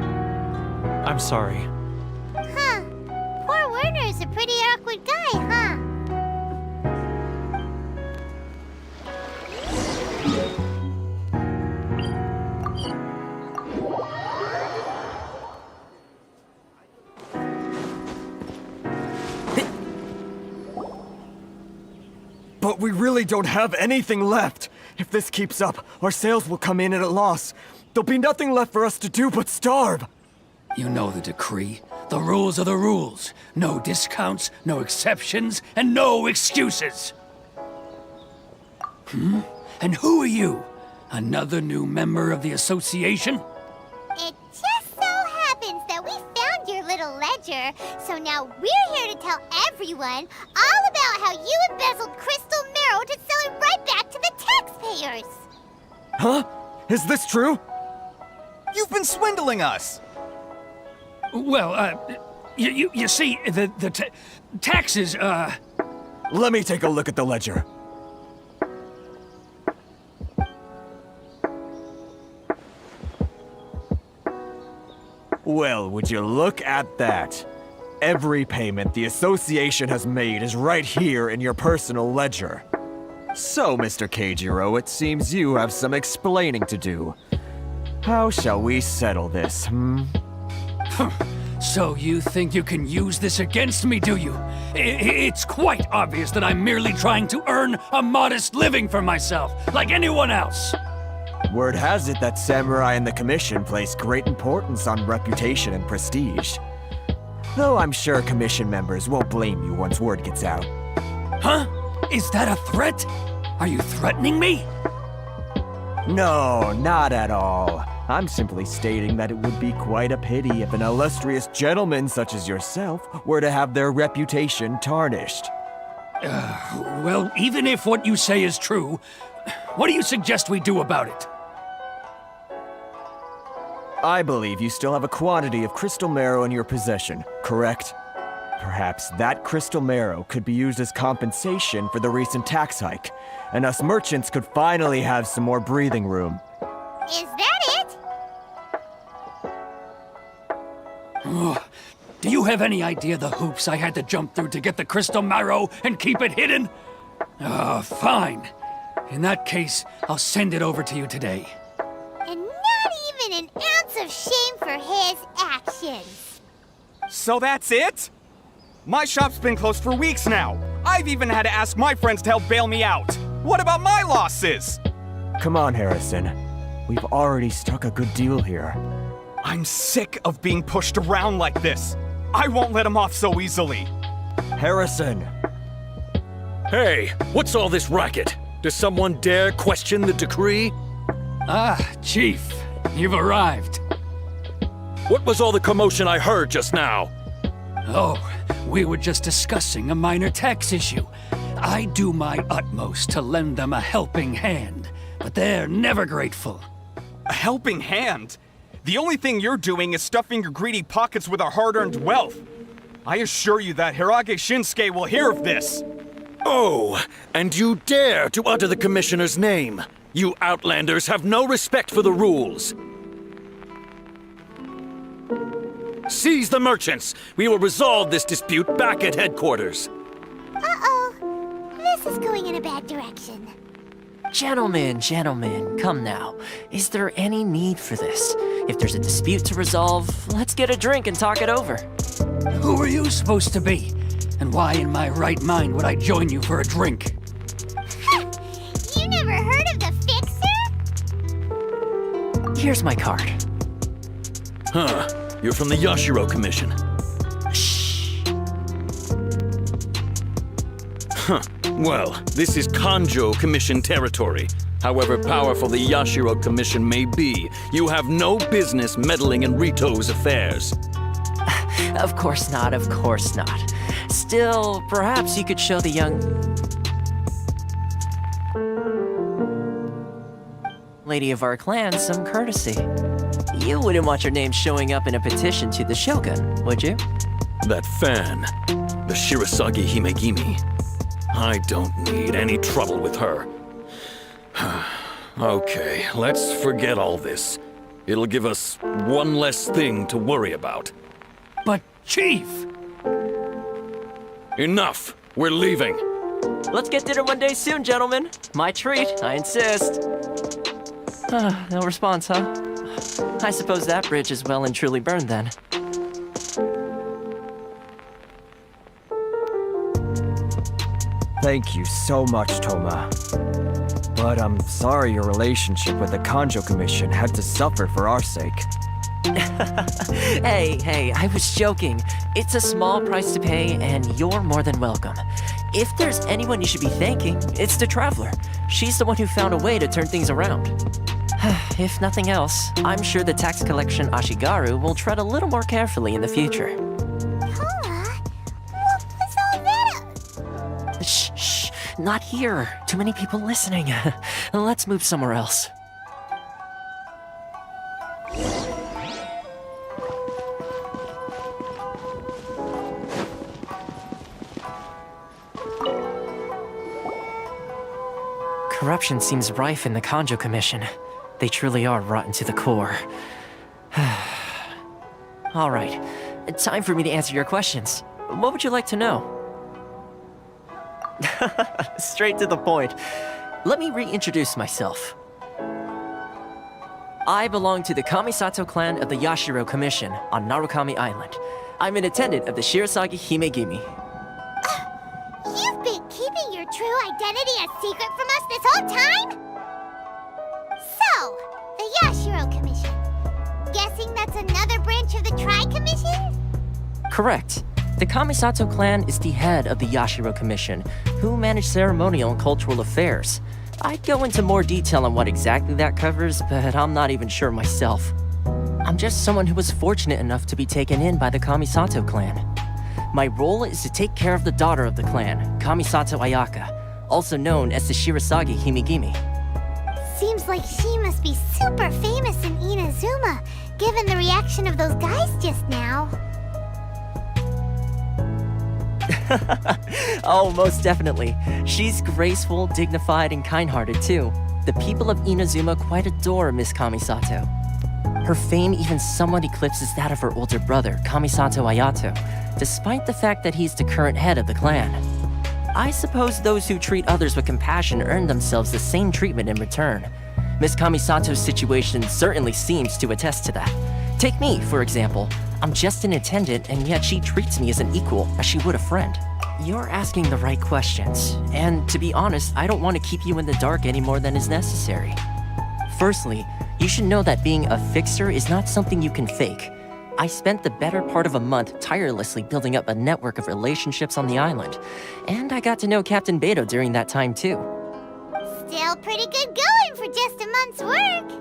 I'm sorry. Huh. Poor Werner's a pretty awkward guy, huh? But we really don't have anything left. If this keeps up, our sales will come in at a loss. There'll be nothing left for us to do but starve. You know the decree. The rules are the rules. No discounts, no exceptions, and no excuses. And who are you? Another new member of the association? It just so happens that we found your little ledger, so now we're here to tell everyone all about how you embezzled crystal marrow to sell it right back to the taxpayers. Huh? Is this true? You've been swindling us! Well, you see, the taxes, Let me take a look at the ledger. Well, would you look at that? Every payment the association has made is right here in your personal ledger. So, Mr. Keijiro, it seems you have some explaining to do. How shall we settle this, So you think you can use this against me, do you? It's quite obvious that I'm merely trying to earn a modest living for myself, like anyone else. Word has it that samurai and the commission place great importance on reputation and prestige. Though I'm sure commission members won't blame you once word gets out. Huh? Is that a threat? Are you threatening me? No, not at all. I'm simply stating that it would be quite a pity if an illustrious gentleman such as yourself were to have their reputation tarnished. Well, even if what you say is true, what do you suggest we do about it? I believe you still have a quantity of crystal marrow in your possession, correct? Perhaps that crystal marrow could be used as compensation for the recent tax hike, and us merchants could finally have some more breathing room. Is that it? Do you have any idea the hoops I had to jump through to get the crystal marrow and keep it hidden? Fine. In that case, I'll send it over to you today. of shame for his actions. So that's it? My shop's been closed for weeks now. I've even had to ask my friends to help bail me out. What about my losses? Come on, Harrison. We've already struck a good deal here. I'm sick of being pushed around like this. I won't let him off so easily. Harrison! Hey, what's all this racket? Does someone dare question the decree? Ah, Chief, you've arrived. What was all the commotion I heard just now? Oh, we were just discussing a minor tax issue. I do my utmost to lend them a helping hand, but they're never grateful. A helping hand? The only thing you're doing is stuffing your greedy pockets with our hard-earned wealth. I assure you that Hirage Shinsuke will hear of this. Oh, and you dare to utter the Commissioner's name. You Outlanders have no respect for the rules. Seize the merchants. We will resolve this dispute back at headquarters. Uh-oh. This is going in a bad direction. Gentlemen, come now. Is there any need for this? If there's a dispute to resolve, let's get a drink and talk it over. Who are you supposed to be? And why in my right mind would I join you for a drink? You never heard of the Fixer? Here's my card. Huh. You're from the Yashiro Commission. Shh. Huh. Well, this is Kanjo Commission territory. However powerful the Yashiro Commission may be, you have no business meddling in Rito's affairs. Of course not, of course not. Still, perhaps you could show the young lady of our clan some courtesy. You wouldn't want your name showing up in a petition to the Shogun, would you? That fan, the Shirasagi Himegimi. I don't need any trouble with her. Okay, let's forget all this. It'll give us one less thing to worry about. But, Chief! Enough! We're leaving! Let's get dinner one day soon, gentlemen. My treat, I insist. No response, huh? I suppose that bridge is well and truly burned then. Thank you so much, Toma. But I'm sorry your relationship with the Kanjo Commission had to suffer for our sake. Hey, I was joking. It's a small price to pay, and you're more than welcome. If there's anyone you should be thanking, it's the Traveler. She's the one who found a way to turn things around. If nothing else, I'm sure the tax collection Ashigaru will tread a little more carefully in the future. Toma? What was all that? Shh, not here. Too many people listening. Let's move somewhere else. Corruption seems rife in the Kanjo Commission. They truly are rotten to the core. All right, time for me to answer your questions. What would you like to know? Straight to the point. Let me reintroduce myself. I belong to the Kamisato clan of the Yashiro Commission on Narukami Island. I'm an attendant of the Shirasagi Himegimi. You've been keeping your true identity a secret from us this whole time? So, the Yashiro Commission. Guessing that's another branch of the Tri-Commission? Correct. The Kamisato clan is the head of the Yashiro Commission, who manage ceremonial and cultural affairs. I'd go into more detail on what exactly that covers, but I'm not even sure myself. I'm just someone who was fortunate enough to be taken in by the Kamisato clan. My role is to take care of the daughter of the clan, Kamisato Ayaka, also known as the Shirasagi Himegimi. Seems like she must be super famous in Inazuma, given the reaction of those guys just now. Oh, most definitely. She's graceful, dignified, and kind-hearted too. The people of Inazuma quite adore Miss Kamisato. Her fame even somewhat eclipses that of her older brother, Kamisato Ayato, despite the fact that he's the current head of the clan. I suppose those who treat others with compassion earn themselves the same treatment in return. Miss Kamisato's situation certainly seems to attest to that. Take me, for example. I'm just an attendant, and yet she treats me as an equal, as she would a friend. You're asking the right questions, and to be honest, I don't want to keep you in the dark any more than is necessary. Firstly, you should know that being a fixer is not something you can fake. I spent the better part of a month tirelessly building up a network of relationships on the island, and I got to know Captain Beto during that time too. Still pretty good going for just a month's work.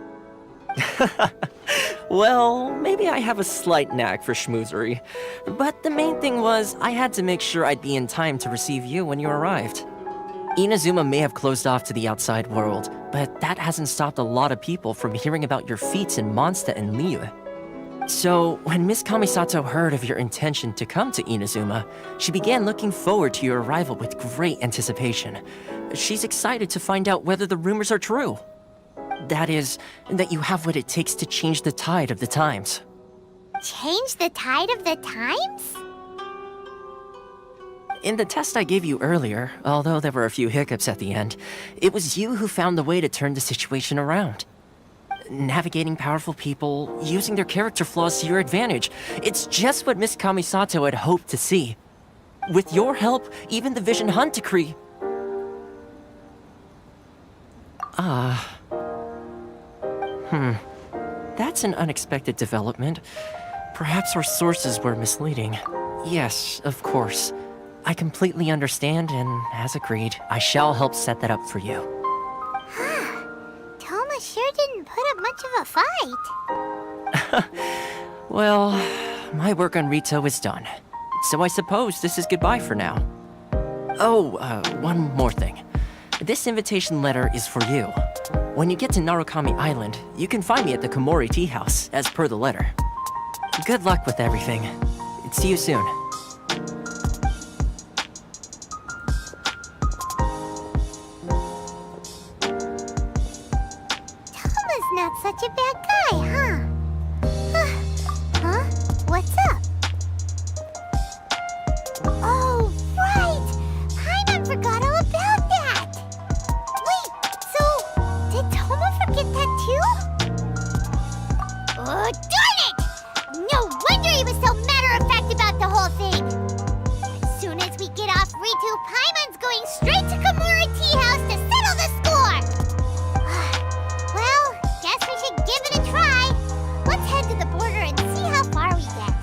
Well, maybe I have a slight knack for schmoozery, but the main thing was I had to make sure I'd be in time to receive you when you arrived. Inazuma may have closed off to the outside world, but that hasn't stopped a lot of people from hearing about your feats in Mondstadt and Liyue. So, when Miss Kamisato heard of your intention to come to Inazuma, she began looking forward to your arrival with great anticipation. She's excited to find out whether the rumors are true. That is, that you have what it takes to change the tide of the times. Change the tide of the times? In the test I gave you earlier, although there were a few hiccups at the end, it was you who found the way to turn the situation around. Navigating powerful people, using their character flaws to your advantage. It's just what Miss Kamisato had hoped to see. With your help, even the Vision Hunt decree... That's an unexpected development. Perhaps our sources were misleading. Yes, of course. I completely understand, and as agreed, I shall help set that up for you. Toma sure didn't put up much of a fight. Well, my work on Rito is done. So I suppose this is goodbye for now. Oh, one more thing. This invitation letter is for you. When you get to Narukami Island, you can find me at the Komori Tea House, as per the letter. Good luck with everything. See you soon. Toma's not such a bad guy, huh? Huh? What's up? Oh, right! Paimon forgot all about that! Wait, so did Toma forget that too? Oh, darn it! No wonder he was so matter-of-fact about the whole thing! As soon as we get off Ritu, Paimon's going straight to Komori Tea House to settle the score! Well, guess we should give it a try. Let's head to the border and see how far we get.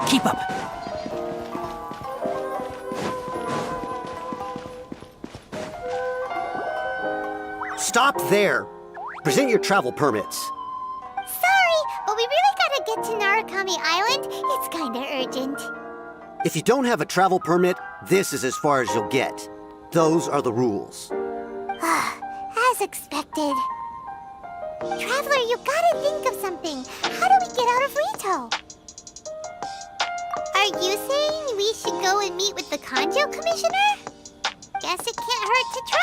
Keep up. Stop there! Present your travel permits. Sorry, but we really gotta get to Narukami Island. It's kinda urgent. If you don't have a travel permit, this is as far as you'll get. Those are the rules. As expected. Traveler, you gotta think of something. How do we get out of Rito? Are you saying we should go and meet with the Kanjo Commissioner? Guess it can't hurt to try.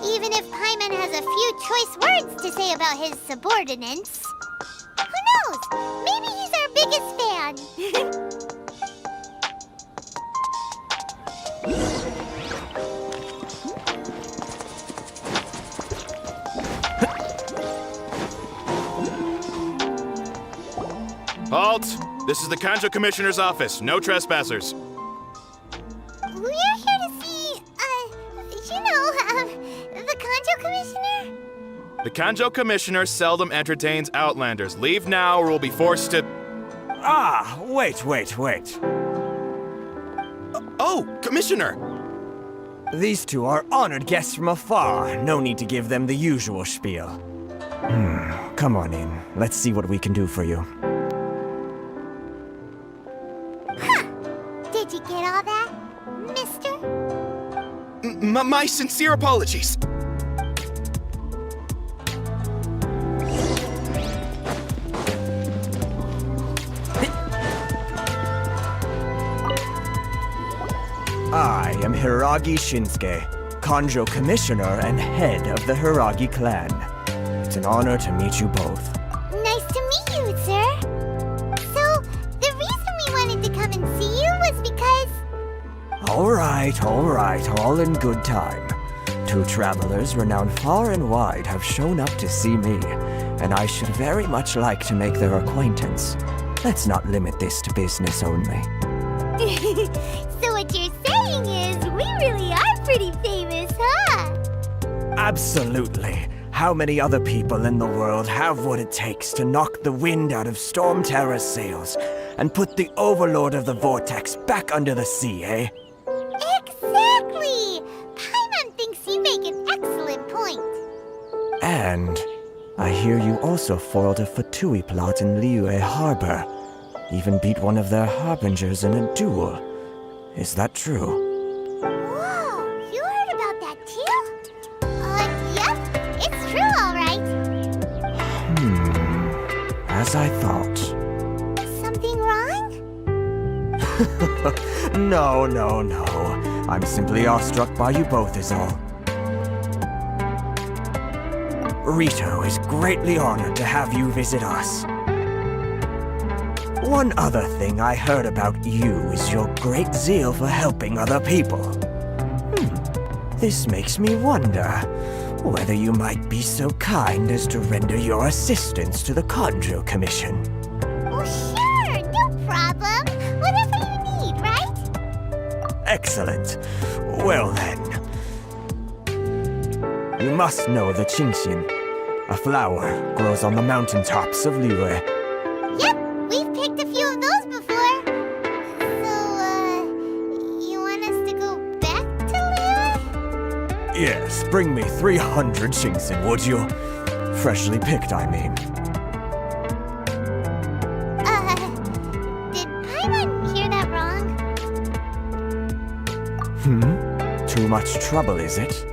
Even if Paimon has a few choice words to say about his subordinates. Who knows? Maybe he's our biggest fan. Halt! This is the Kanjo Commissioner's office. No trespassers. We're here to see, the Kanjo Commissioner? The Kanjo Commissioner seldom entertains Outlanders. Leave now or we'll be forced to... Ah, wait. Oh, Commissioner! These two are honored guests from afar. No need to give them the usual spiel. Come on in. Let's see what we can do for you. Did you get all that, mister? My sincere apologies. I am Hiragi Shinsuke, Kanjo Commissioner and head of the Hiragi clan. It's an honor to meet you both. Nice to meet you, sir. So, the reason we wanted to All right, all in good time. 2 travelers renowned far and wide have shown up to see me, and I should very much like to make their acquaintance. Let's not limit this to business only. So what you're saying is, we really are pretty famous, huh? Absolutely. How many other people in the world have what it takes to knock the wind out of Storm Terror's sails and put the Overlord of the Vortex back under the sea, eh? Exactly! Paimon thinks you make an excellent point. And I hear you also foiled a F2P plot in Liyue Harbor. Even beat one of their harbingers in a duel. Is that true? Whoa, you heard about that too? Yep, it's true, all right. As I thought. Something wrong? No. I'm simply awestruck by you both is all. Rito is greatly honored to have you visit us. One other thing I heard about you is your great zeal for helping other people. This makes me wonder whether you might be so kind as to render your assistance to the Kanjo Commission. Oh, sure, no problem. Whatever you need, right? Excellent. Well then. You must know the Qingshin. A flower grows on the mountaintops of Liyue. Yep, we've picked a few of those before. So, you want us to go back to Liyue? Yes, bring me 300 Qingshin, would you? Freshly picked, I mean. Did Paimon hear that wrong? Too much trouble, is it?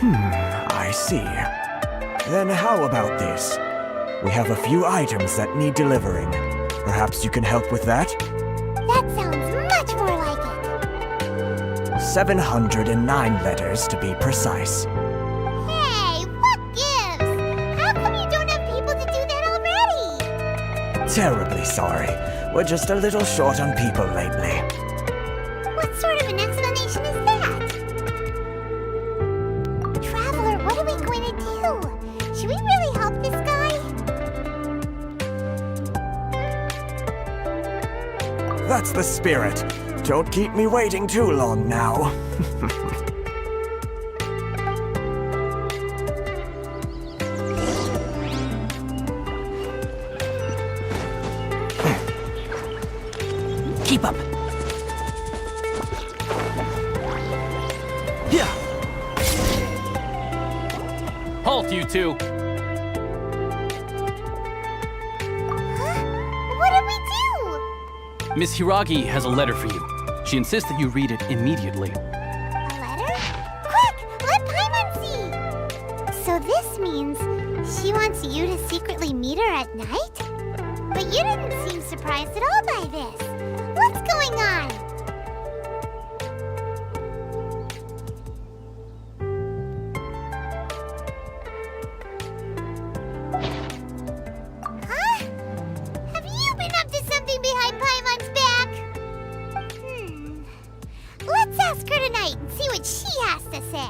I see. Then how about this? We have a few items that need delivering. Perhaps you can help with that? That sounds much more like it. 709 letters to be precise. Hey, what gives? How come you don't have people to do that already? Terribly sorry. We're just a little short on people lately. What sort of an explanation is that? Traveler, what are we going to do? Should we really help this guy? That's the spirit. Don't keep me waiting too long now. Keep up. Yeah. Halt, you two! What did we do? Miss Hiragi has a letter for you. She insists that you read it immediately. A letter? Quick, let Paimon see! So this means she wants you to secretly meet her at night? But you didn't seem surprised at all by this. What's going on? Huh? Have you been up to something behind Paimon's back? Let's ask her tonight and see what she has to say.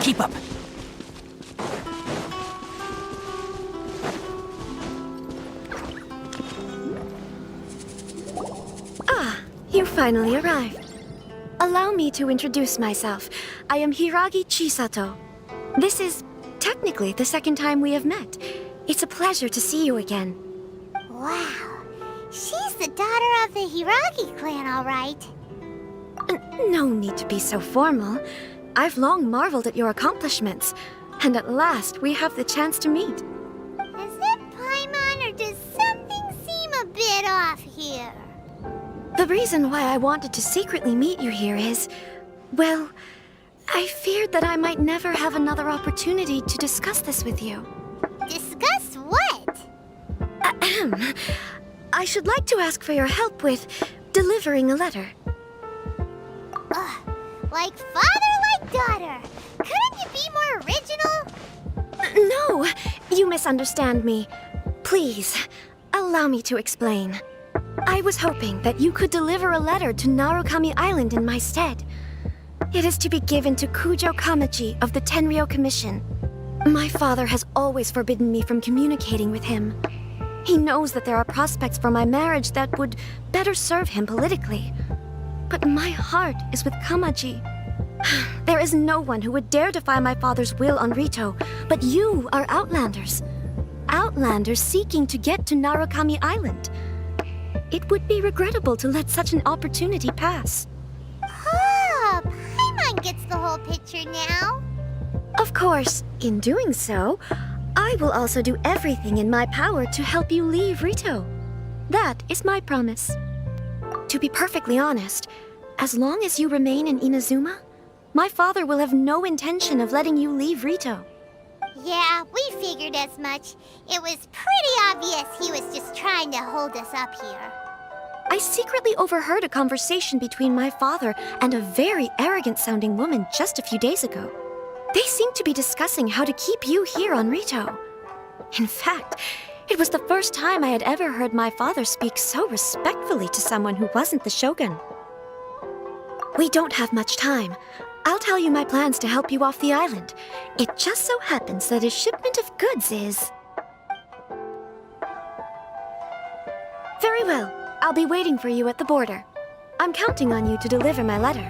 Keep up. You finally arrived. Allow me to introduce myself. I am Hiragi Chisato. This is technically the second time we have met. It's a pleasure to see you again. Wow, she's the daughter of the Hiragi clan, all right. No need to be so formal. I've long marveled at your accomplishments, and at last we have the chance to meet. Is it Paimon, or does something seem a bit get off here? The reason why I wanted to secretly meet you here is, well, I feared that I might never have another opportunity to discuss this with you. Discuss what? Ahem. I should like to ask for your help with delivering a letter. Like father, like daughter. Couldn't you be more original? No, you misunderstand me. Please, allow me to explain. I was hoping that you could deliver a letter to Narukami Island in my stead. It is to be given to Kujo Kamaji of the Tenryou Commission. My father has always forbidden me from communicating with him. He knows that there are prospects for my marriage that would better serve him politically. But my heart is with Kamaji. There is no one who would dare defy my father's will on Rito, but you are Outlanders. Outlanders seeking to get to Narukami Island. It would be regrettable to let such an opportunity pass. Oh, Paimon gets the whole picture now. Of course, in doing so, I will also do everything in my power to help you leave Rito. That is my promise. To be perfectly honest, as long as you remain in Inazuma, my father will have no intention of letting you leave Rito. Yeah, we figured as much. It was pretty obvious he was just trying to hold us up here. I secretly overheard a conversation between my father and a very arrogant-sounding woman just a few days ago. They seemed to be discussing how to keep you here on Rito. In fact, it was the first time I had ever heard my father speak so respectfully to someone who wasn't the Shogun. We don't have much time. I'll tell you my plans to help you off the island. It just so happens that a shipment of goods is... Very well. I'll be waiting for you at the border. I'm counting on you to deliver my letter.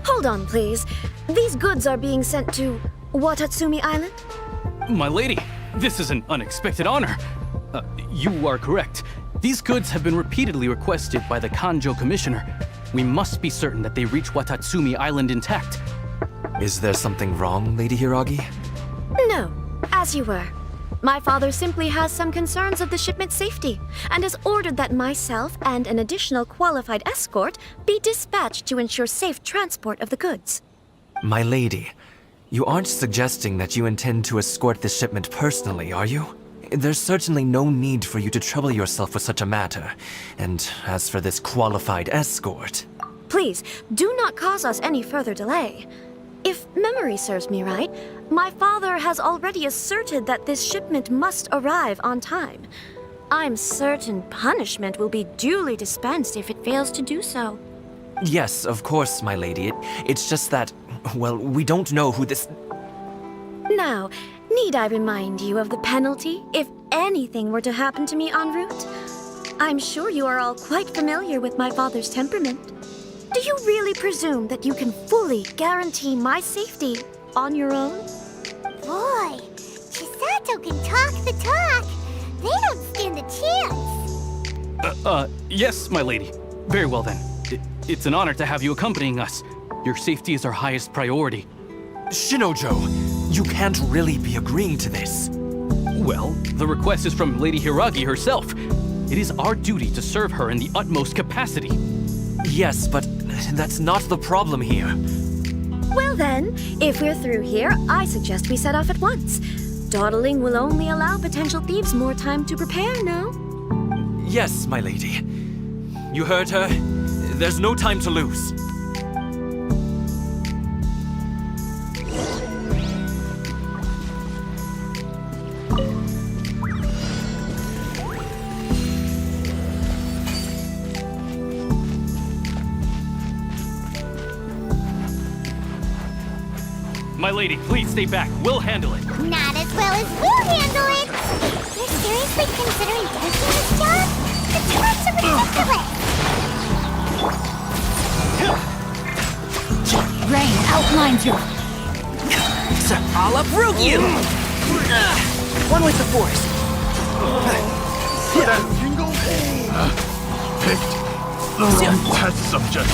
Hold on, please. These goods are being sent to Watatsumi Island? My lady, this is an unexpected honor. You are correct. These goods have been repeatedly requested by the Kanjo Commissioner. We must be certain that they reach Watatsumi Island intact. Is there something wrong, Lady Hiragi? No, as you were. My father simply has some concerns of the shipment's safety, and has ordered that myself and an additional qualified escort be dispatched to ensure safe transport of the goods. My lady, you aren't suggesting that you intend to escort this shipment personally, are you? There's certainly no need for you to trouble yourself with such a matter. And as for this qualified escort... Please, do not cause us any further delay. If memory serves me right, my father has already asserted that this shipment must arrive on time. I'm certain punishment will be duly dispensed if it fails to do so. Yes, of course, my lady. It's just that, well, we don't know who this... Now, need I remind you of the penalty if anything were to happen to me en route? I'm sure you are all quite familiar with my father's temperament. Do you really presume that you can fully guarantee my safety on your own? Boy, Chisato can talk the talk. They don't stand a chance. Yes, my lady. Very well then. It's an honor to have you accompanying us. Your safety is our highest priority. Shinojo, you can't really be agreeing to this. Well, the request is from Lady Hiragi herself. It is our duty to serve her in the utmost capacity. Yes, but that's not the problem here. Well then, if we're through here, I suggest we set off at once. Dawdling will only allow potential thieves more time to prepare, no? Yes, my lady. You heard her. There's no time to lose. My lady, please stay back. We'll handle it. Not as well as we'll handle it. You're seriously considering taking this job? The terms are ridiculous. Rain outlines your... I'll uproot you! One with the force. Picked the wrong test subject.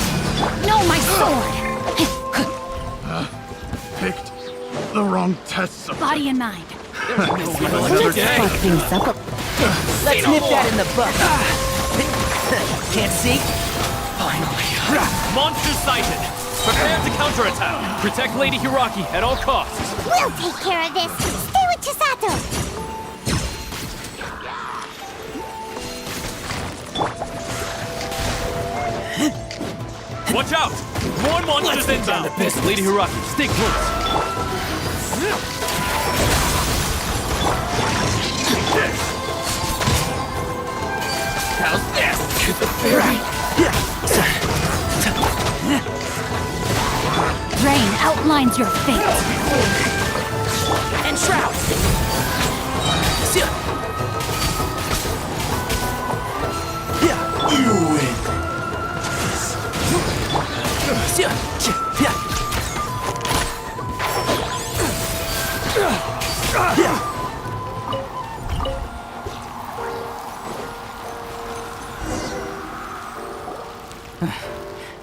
No, my sword! Picked the wrong test subject. Body and mind. Let's fuck things up. Let's nip that in the bud. Can't see? Finally. Monster sighted! Prepare to counterattack! Protect Lady Hiraki at all costs! We'll take care of this. Stay with Chisato. Watch out! More monsters inbound! Lady Hiraki, stay close! How's this? Rain outlines your fate. And Shroud. You win.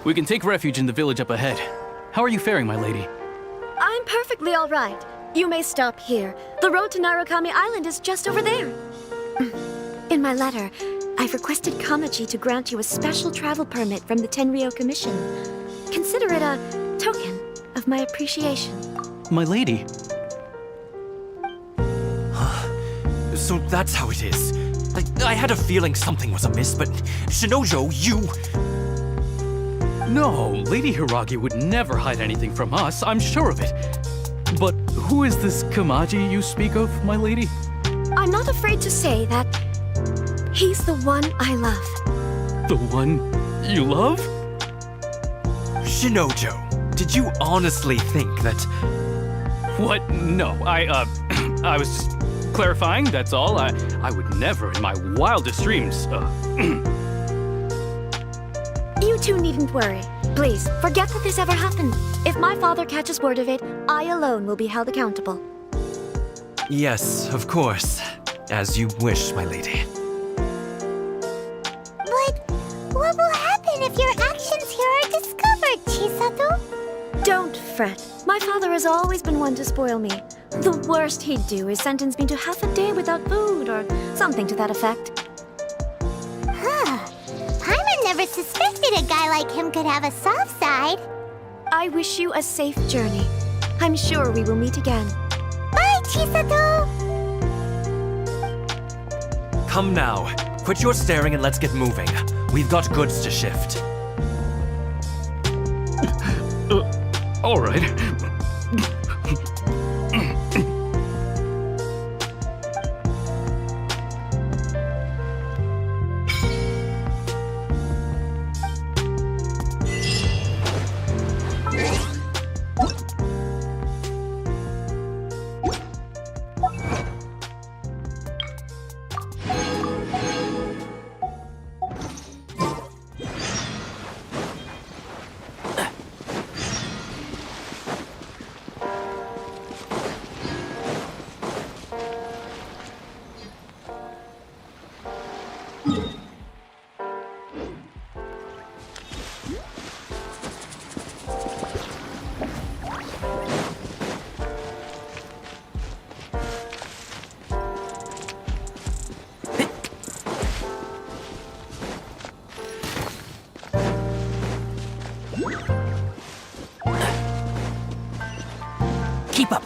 We can take refuge in the village up ahead. How are you faring, my lady? I'm perfectly all right. You may stop here. The road to Narukami Island is just over there. In my letter, I've requested Kamaji to grant you a special travel permit from the Tenryou Commission. Consider it a token of my appreciation. My lady? So that's how it is. I had a feeling something was amiss, but Shinojo, you... No, Lady Hiragi would never hide anything from us, I'm sure of it. But who is this Kamaji you speak of, my lady? I'm not afraid to say that he's the one I love. The one you love? Shinojo, did you honestly think that... What? No, I was just clarifying, that's all. I would never in my wildest dreams, You two needn't worry. Please, forget that this ever happened. If my father catches word of it, I alone will be held accountable. Yes, of course. As you wish, my lady. But what will happen if your actions here are discovered, Chisato? Don't fret. My father has always been one to spoil me. The worst he'd do is sentence me to half a day without food or something to that effect. Paimon never suspected a guy like him could have a soft side. I wish you a safe journey. I'm sure we will meet again. Bye, Chisato! Come now. Quit your staring and let's get moving. We've got goods to shift. All right. Keep up.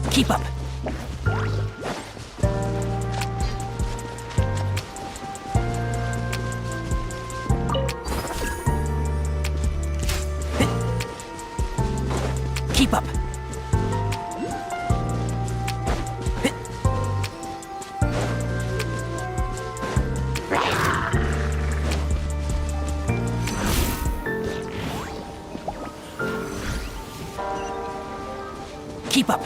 Keep up. Keep up. Keep up.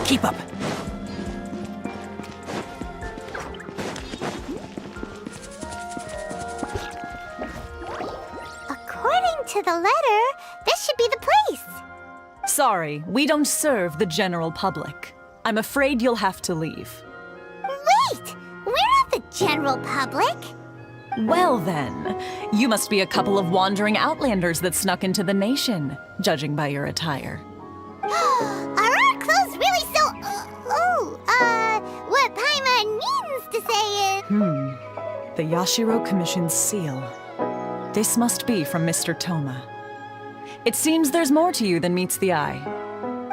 Keep up. According to the letter, this should be the place. Sorry, we don't serve the general public. I'm afraid you'll have to leave. Wait! We're not the general public. Well then, you must be a couple of wandering outlanders that snuck into the nation, judging by your attire. Are our clothes really so... what Paimon means to say is... The Yashiro Commission's seal. This must be from Mr. Toma. It seems there's more to you than meets the eye.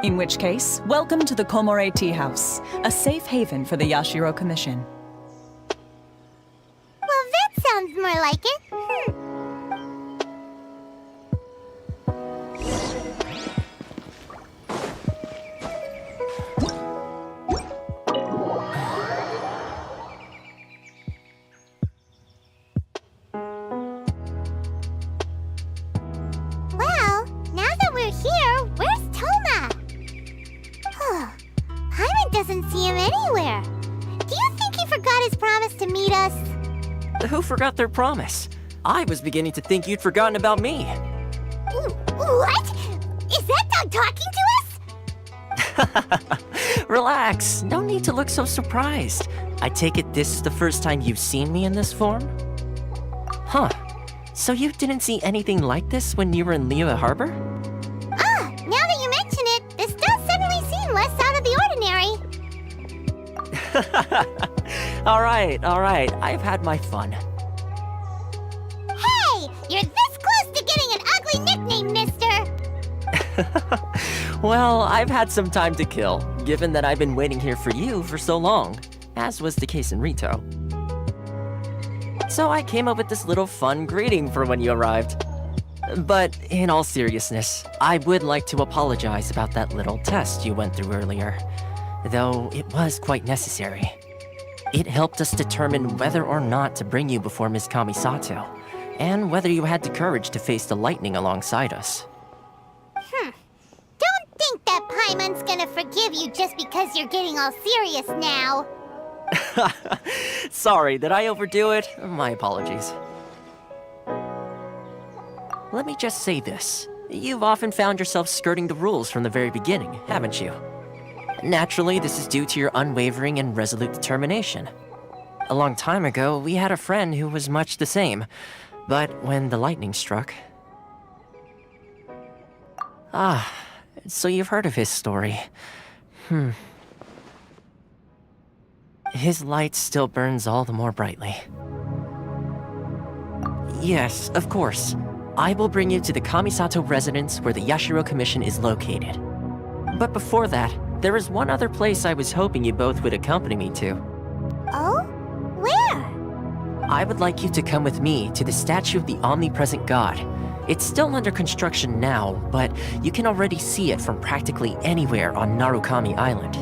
In which case, welcome to the Komore Tea House, a safe haven for the Yashiro Commission. Well, that sounds more like it. Well, now that we're here, where's Toma? Paimon doesn't see him anywhere. Do you think he forgot his promise to meet us? Who forgot their promise? I was beginning to think you'd forgotten about me. What? Is that dog talking to us? Relax, no need to look so surprised. I take it this is the first time you've seen me in this form? Huh. So you didn't see anything like this when you were in Liyue Harbor? Now that you mention it, this does suddenly seem less out of the ordinary. Alright, I've had my fun. Hey! You're this close to getting an ugly nickname, mister! Well, I've had some time to kill, given that I've been waiting here for you for so long, as was the case in Rito. So I came up with this little fun greeting for when you arrived. But in all seriousness, I would like to apologize about that little test you went through earlier, though it was quite necessary. It helped us determine whether or not to bring you before Ms. Kamisato, and whether you had the courage to face the lightning alongside us. Don't think that Paimon's gonna forgive you just because you're getting all serious now. Sorry, did I overdo it? My apologies. Let me just say this. You've often found yourself skirting the rules from the very beginning, haven't you? Naturally, this is due to your unwavering and resolute determination. A long time ago, we had a friend who was much the same, but when the lightning struck... so you've heard of his story. His light still burns all the more brightly. Yes, of course. I will bring you to the Kamisato residence where the Yashiro Commission is located. But before that, there is one other place I was hoping you both would accompany me to. Oh? Where? I would like you to come with me to the statue of the omnipresent god. It's still under construction now, but you can already see it from practically anywhere on Narukami Island.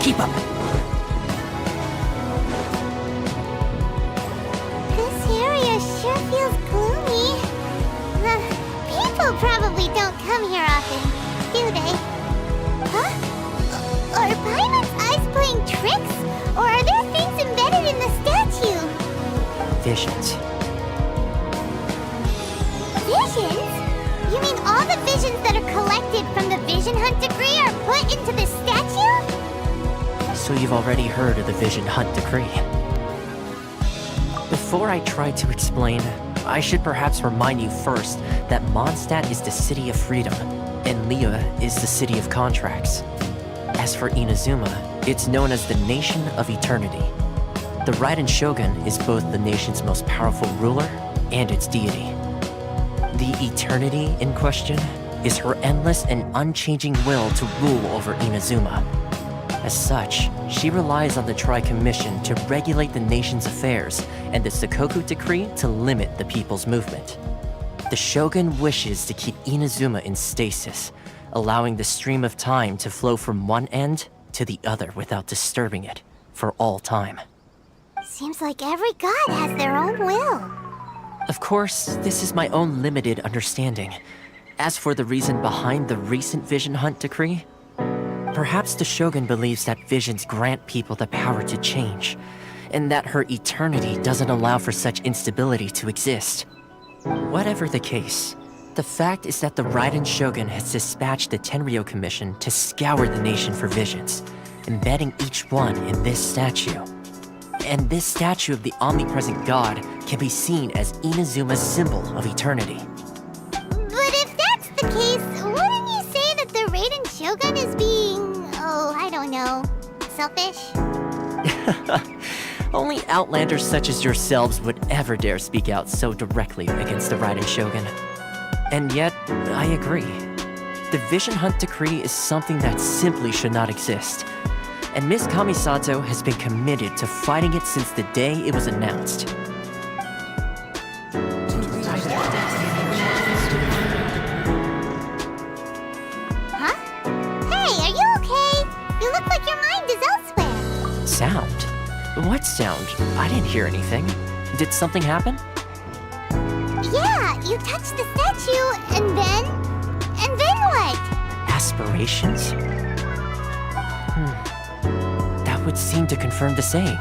Keep up. This area sure feels gloomy. People probably don't come here often, do they? Huh? Are Paimon's eyes playing tricks? Or are there things embedded in the statue? Visions. Visions? You mean all the visions that are collected from the Vision Hunt Decree are put into the statue? So you've already heard of the Vision Hunt Decree. Before I try to explain, I should perhaps remind you first that Mondstadt is the city of freedom, and Liyue is the city of contracts. As for Inazuma, it's known as the Nation of Eternity. The Raiden Shogun is both the nation's most powerful ruler and its deity. The Eternity in question is her endless and unchanging will to rule over Inazuma. As such, she relies on the Tri-Commission to regulate the nation's affairs and the Sakoku Decree to limit the people's movement. The Shogun wishes to keep Inazuma in stasis, allowing the stream of time to flow from one end to the other without disturbing it for all time. Seems like every god has their own will. Of course, this is my own limited understanding. As for the reason behind the recent Vision Hunt Decree, perhaps the Shogun believes that visions grant people the power to change, and that her eternity doesn't allow for such instability to exist. Whatever the case, the fact is that the Raiden Shogun has dispatched the Tenryo Commission to scour the nation for visions, embedding each one in this statue. And this statue of the omnipresent god can be seen as Inazuma's symbol of eternity. But if that's the case, wouldn't you say that the Raiden Shogun is being, I don't know, selfish? Only outlanders such as yourselves would ever dare speak out so directly against the Raiden Shogun. And yet, I agree. The Vision Hunt Decree is something that simply should not exist. And Miss Kamisato has been committed to fighting it since the day it was announced. Huh? Hey, are you okay? You look like your mind is elsewhere. Sound? What sound? I didn't hear anything. Did something happen? Yeah, you touched the statue, and then what? Aspirations? That would seem to confirm the saying.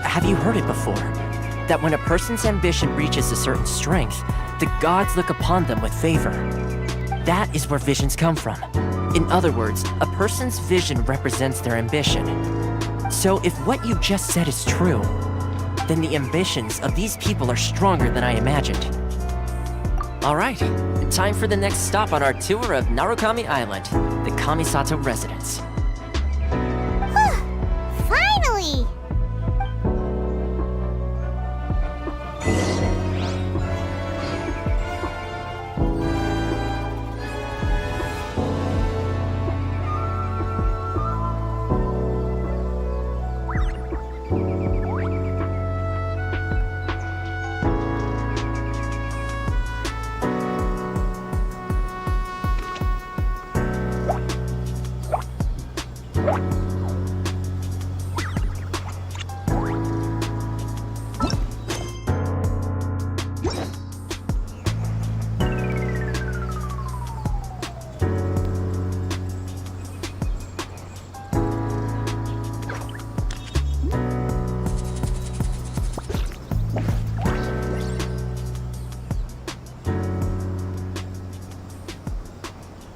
Have you heard it before? That when a person's ambition reaches a certain strength, the gods look upon them with favor. That is where visions come from. In other words, a person's vision represents their ambition. So if what you just said is true, then the ambitions of these people are stronger than I imagined. Alright, time for the next stop on our tour of Narukami Island, the Kamisato residence. Finally!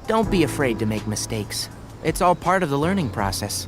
Don't be afraid to make mistakes. It's all part of the learning process.